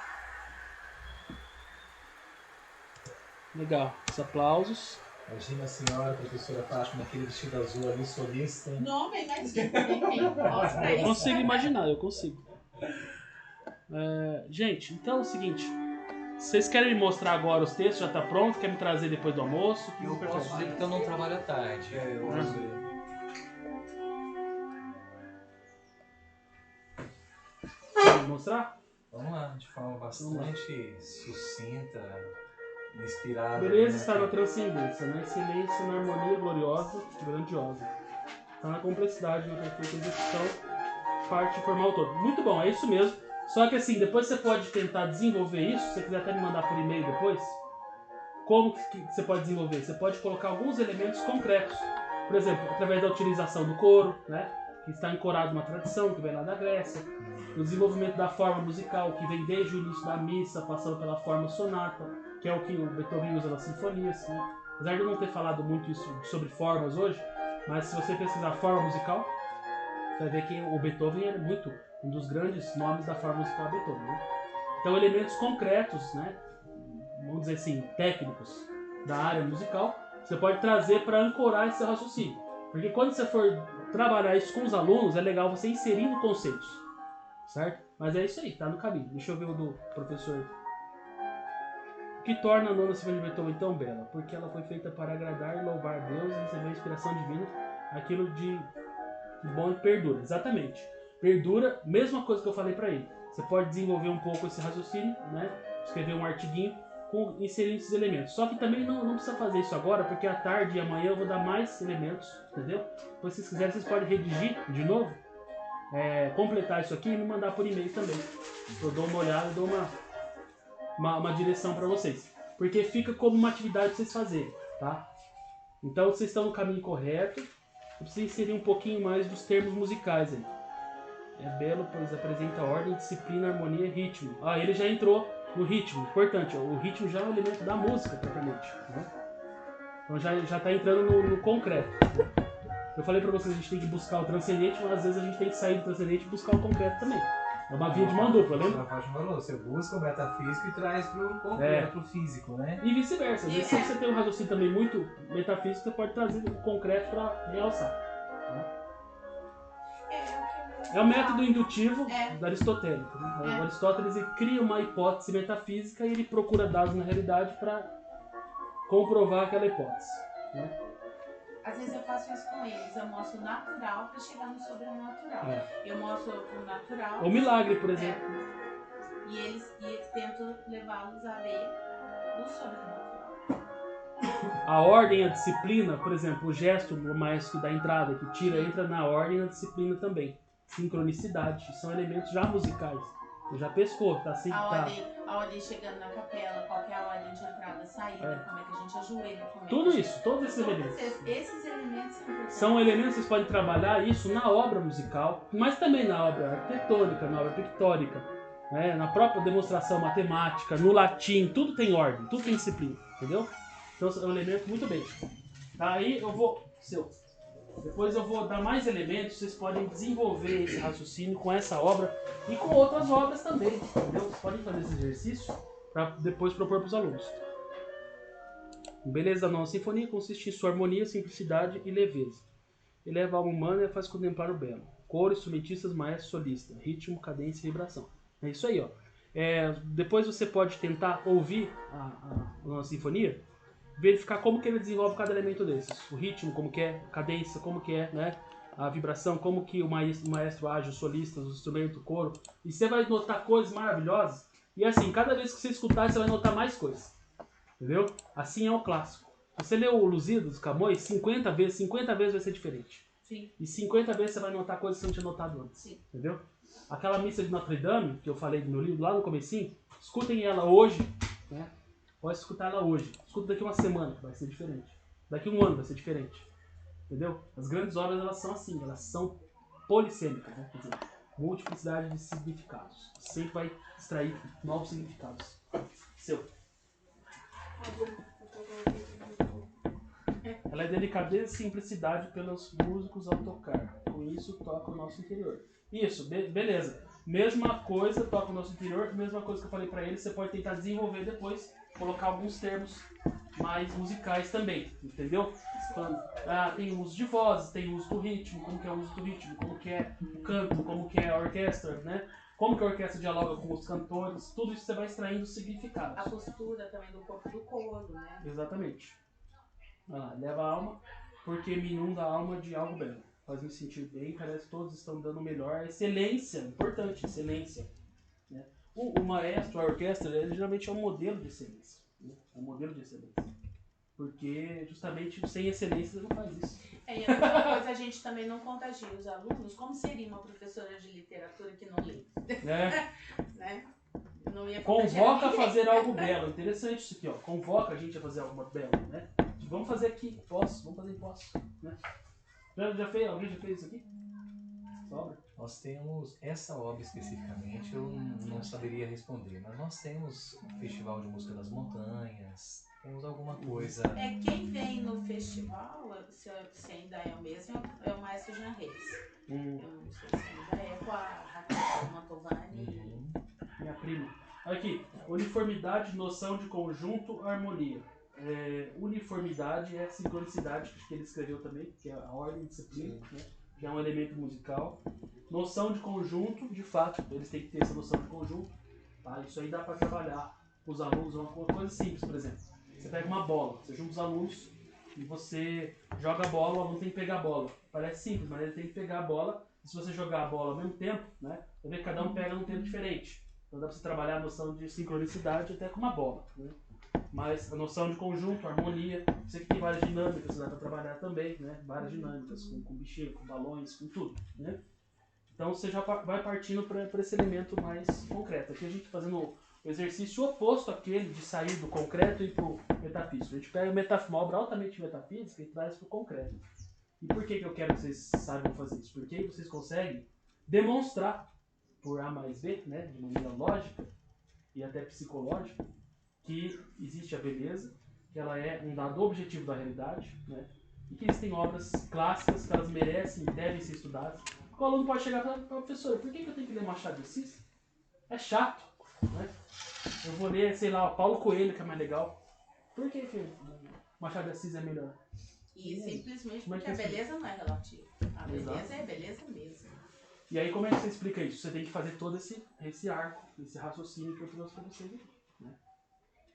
Legal. Os aplausos. Imagina a senhora, a professora Fátima, naquele vestido azul ali, solista. Não, bem mais mostra Eu isso. consigo imaginar, eu consigo. Gente, então é o seguinte. Vocês querem me mostrar agora os textos? Já tá pronto? Quer me trazer depois do almoço? Eu posso dizer porque eu não trabalho à tarde. Eu Quer me mostrar? Vamos lá, de forma bastante sucinta, inspirada. Beleza está na transcendência, na excelência, na harmonia gloriosa, grandiosa. Está na complexidade, na perfeita execução, parte formal todo. Muito bom, é isso mesmo. Só que assim, depois você pode tentar desenvolver isso, se você quiser até me mandar por e-mail depois. Como que você pode desenvolver? Você pode colocar alguns elementos concretos. Por exemplo, através da utilização do coro, né? Que está ancorado numa tradição que vem lá da Grécia. O desenvolvimento da forma musical, que vem desde o início da missa, passando pela forma sonata, que é o que o Beethoven usa nas sinfonias. Né? Apesar de eu não ter falado muito isso sobre formas hoje, mas se você pesquisar forma musical, você vai ver que o Beethoven é muito um dos grandes nomes da forma musical Beethoven. Né? Então, elementos concretos, né? Vamos dizer assim, técnicos da área musical, você pode trazer para ancorar esse raciocínio. Porque quando você for trabalhar isso com os alunos, é legal você inserindo conceitos, certo? Mas é isso aí, tá no caminho. Deixa eu ver o do professor. O que torna a nona sinfonia de Beethoven tão bela? Porque ela foi feita para agradar e louvar a Deus e receber a inspiração divina, aquilo de bom e perdura. Exatamente. Perdura, mesma coisa que eu falei para ele. Você pode desenvolver um pouco esse raciocínio, né? Escrever um artiguinho inserindo esses elementos. Só que também não precisa fazer isso agora, porque à tarde e amanhã eu vou dar mais elementos, entendeu? Se vocês quiserem, vocês podem redigir de novo, completar isso aqui e me mandar por e-mail também. Eu dou uma olhada e dou uma direção para vocês. Porque fica como uma atividade para vocês fazerem, tá? Então vocês estão no caminho correto. Eu preciso inserir um pouquinho mais dos termos musicais aí. É belo, pois apresenta ordem, disciplina, harmonia e ritmo. Ah, ele já entrou no ritmo. Importante, ó, o ritmo já é um elemento da música, propriamente. Né? Então já está entrando no concreto. Eu falei pra vocês, a gente tem que buscar o transcendente, mas às vezes a gente tem que sair do transcendente e buscar o concreto também. É uma via de mão dupla, lembra? Você busca o metafísico e traz pro concreto, pro físico, né? E vice-versa. Às vezes, se você tem um raciocínio também muito metafísico, você pode trazer o concreto para realçar. Né? É o método indutivo aristotélico. Né? O Aristóteles ele cria uma hipótese metafísica e ele procura dados na realidade para comprovar aquela hipótese. Né? Às vezes eu faço isso com eles, eu mostro o natural para chegar no sobrenatural. Eu mostro o natural. O milagre, por exemplo. E eles tentam levá-los a ver o sobrenatural. A ordem, a disciplina, por exemplo, o gesto do maestro da entrada, que tira, entra na ordem e na disciplina também. Sincronicidade, são elementos já musicais. Você já pescou, tá assim. A ordem chegando na capela, qual que é a ordem de entrada, saída, como é que a gente ajoelha, tudo isso, todos esses elementos. Esses elementos são importantes. São elementos que vocês podem trabalhar isso na obra musical, mas também na obra arquitetônica, na obra pictórica, né? Na própria demonstração matemática, no latim, tudo tem ordem, tudo tem disciplina, entendeu? Então é um elemento muito bem. Aí eu vou... Depois eu vou dar mais elementos, vocês podem desenvolver esse raciocínio com essa obra e com outras obras também, entendeu? Vocês podem fazer esse exercício para depois propor para os alunos. A beleza da nova sinfonia consiste em sua harmonia, simplicidade e leveza. Eleva a alma humana e a faz contemplar o belo. Coro, instrumentistas, maestro, solista, ritmo, cadência e vibração. É isso aí, ó. Depois você pode tentar ouvir a nova sinfonia, verificar como que ele desenvolve cada elemento desses. O ritmo, como que é, a cadência, como que é, né? A vibração, como que o maestro age, os solistas, os instrumentos, o coro. E você vai notar coisas maravilhosas. E assim, cada vez que você escutar, você vai notar mais coisas. Entendeu? Assim é o clássico. Se você ler o Lusíadas, dos Camões, 50 vezes vai ser diferente. Sim. E 50 vezes você vai notar coisas que você não tinha notado antes. Sim. Entendeu? Aquela missa de Notre Dame, que eu falei do meu livro lá no comecinho, escutem ela hoje, né? Pode escutar ela hoje. Escuta daqui uma semana, vai ser diferente. Daqui um ano vai ser diferente. Entendeu? As grandes obras, elas são assim, elas são polissêmicas, né? Quer dizer, multiplicidade de significados. Você sempre vai extrair novos significados. Seu. Ela é delicadeza e simplicidade pelos músicos ao tocar. Com isso, toca o nosso interior. Isso, beleza. Mesma coisa, toca o nosso interior. Mesma coisa que eu falei pra ele, você pode tentar desenvolver depois. Colocar alguns termos mais musicais também, entendeu? Falando, tem uso de vozes, tem uso do ritmo, como que é o uso do ritmo, como que é o canto, como que é a orquestra, né? Como que a orquestra dialoga com os cantores, tudo isso você vai extraindo significados. A postura também do corpo do coro, né? Exatamente. Olha lá, leva a alma, porque me inunda a alma de algo belo. Faz me sentir bem, parece que todos estão dando o melhor. Excelência, importante, excelência. Né? O maestro, a orquestra, ele geralmente é um modelo de excelência. Né? É um modelo de excelência. Porque justamente sem excelência você não faz isso. E outra coisa, a gente também não contagia os alunos. Como seria uma professora de literatura que não lê? Né? Não ia convoca a fazer algo belo. Interessante isso aqui, ó. Convoca a gente a fazer algo belo, né? Vamos fazer aqui, vamos fazer em posse. Né? Alguém já fez isso aqui? Obra? Nós temos essa obra especificamente, eu não saberia responder, mas nós temos o Festival de Música das Montanhas, temos alguma coisa. Quem vem no festival, se ainda é o mesmo, é o maestro Jean Reis. Eu não sei se ainda é, com a Raquel Mantovani. Minha prima. Aqui, uniformidade, noção de conjunto, harmonia. Uniformidade é sincronicidade, que ele escreveu também, que é a ordem e disciplina, né? Que é um elemento musical. Noção de conjunto, de fato, eles têm que ter essa noção de conjunto. Tá? Isso aí dá para trabalhar com os alunos, uma coisa simples, por exemplo. Você pega uma bola, você junta os alunos e você joga a bola, o aluno tem que pegar a bola. Parece simples, mas ele tem que pegar a bola. E se você jogar a bola ao mesmo tempo, né, você vê que cada um pega num tempo diferente. Então dá para você trabalhar a noção de sincronicidade até com uma bola. Né? Mas a noção de conjunto, harmonia, você que tem várias dinâmicas, dá para trabalhar também, né? Várias dinâmicas, com bichinho, com balões, com tudo, né? Então você já vai partindo para esse elemento mais concreto. Aqui a gente está fazendo o exercício oposto àquele de sair do concreto e para o metafísico. A gente pega uma obra altamente metafísica e traz para o concreto. E por que eu quero que vocês saibam fazer isso? Porque aí vocês conseguem demonstrar, por A mais B, né, de maneira lógica e até psicológica, que existe a beleza, que ela é um dado objetivo da realidade, né, e que existem obras clássicas que elas merecem e devem ser estudadas. O aluno pode chegar e falar, professor, por que eu tenho que ler Machado de Assis? É chato, né? Eu vou ler, sei lá, o Paulo Coelho, que é mais legal. Por que Machado de Assis é melhor? E simplesmente porque a beleza não é relativa. A beleza é beleza mesmo. E aí, como é que você explica isso? Você tem que fazer todo esse arco, esse raciocínio que eu trouxe para vocês aqui.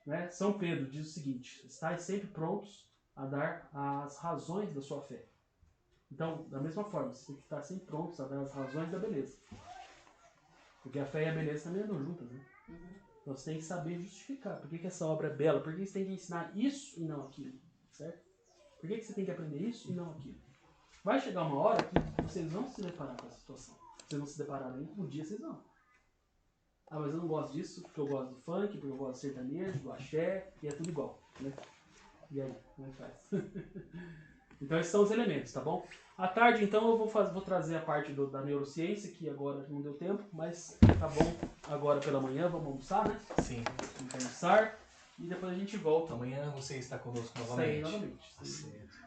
Né? São Pedro diz o seguinte: estais sempre prontos a dar as razões da sua fé. Então, da mesma forma, você tem que estar sempre prontos a dar as razões da beleza. Porque a fé e a beleza também andam juntas, né? Então você tem que saber justificar. Por que essa obra é bela? Por que você tem que ensinar isso e não aquilo? Certo? Por que você tem que aprender isso e não aquilo? Vai chegar uma hora que vocês vão se deparar com essa situação. Vocês vão se deparar aí, um dia vocês vão. Ah, mas eu não gosto disso porque eu gosto do funk, porque eu gosto do sertanejo, do axé, e é tudo igual, né? E aí, como é que faz? Então esses são os elementos, tá bom? À tarde, então, eu vou trazer a parte da neurociência, que agora não deu tempo, mas tá bom agora pela manhã, vamos almoçar, né? Sim. Vamos almoçar e depois a gente volta. Amanhã você está conosco novamente. Novamente. Certo.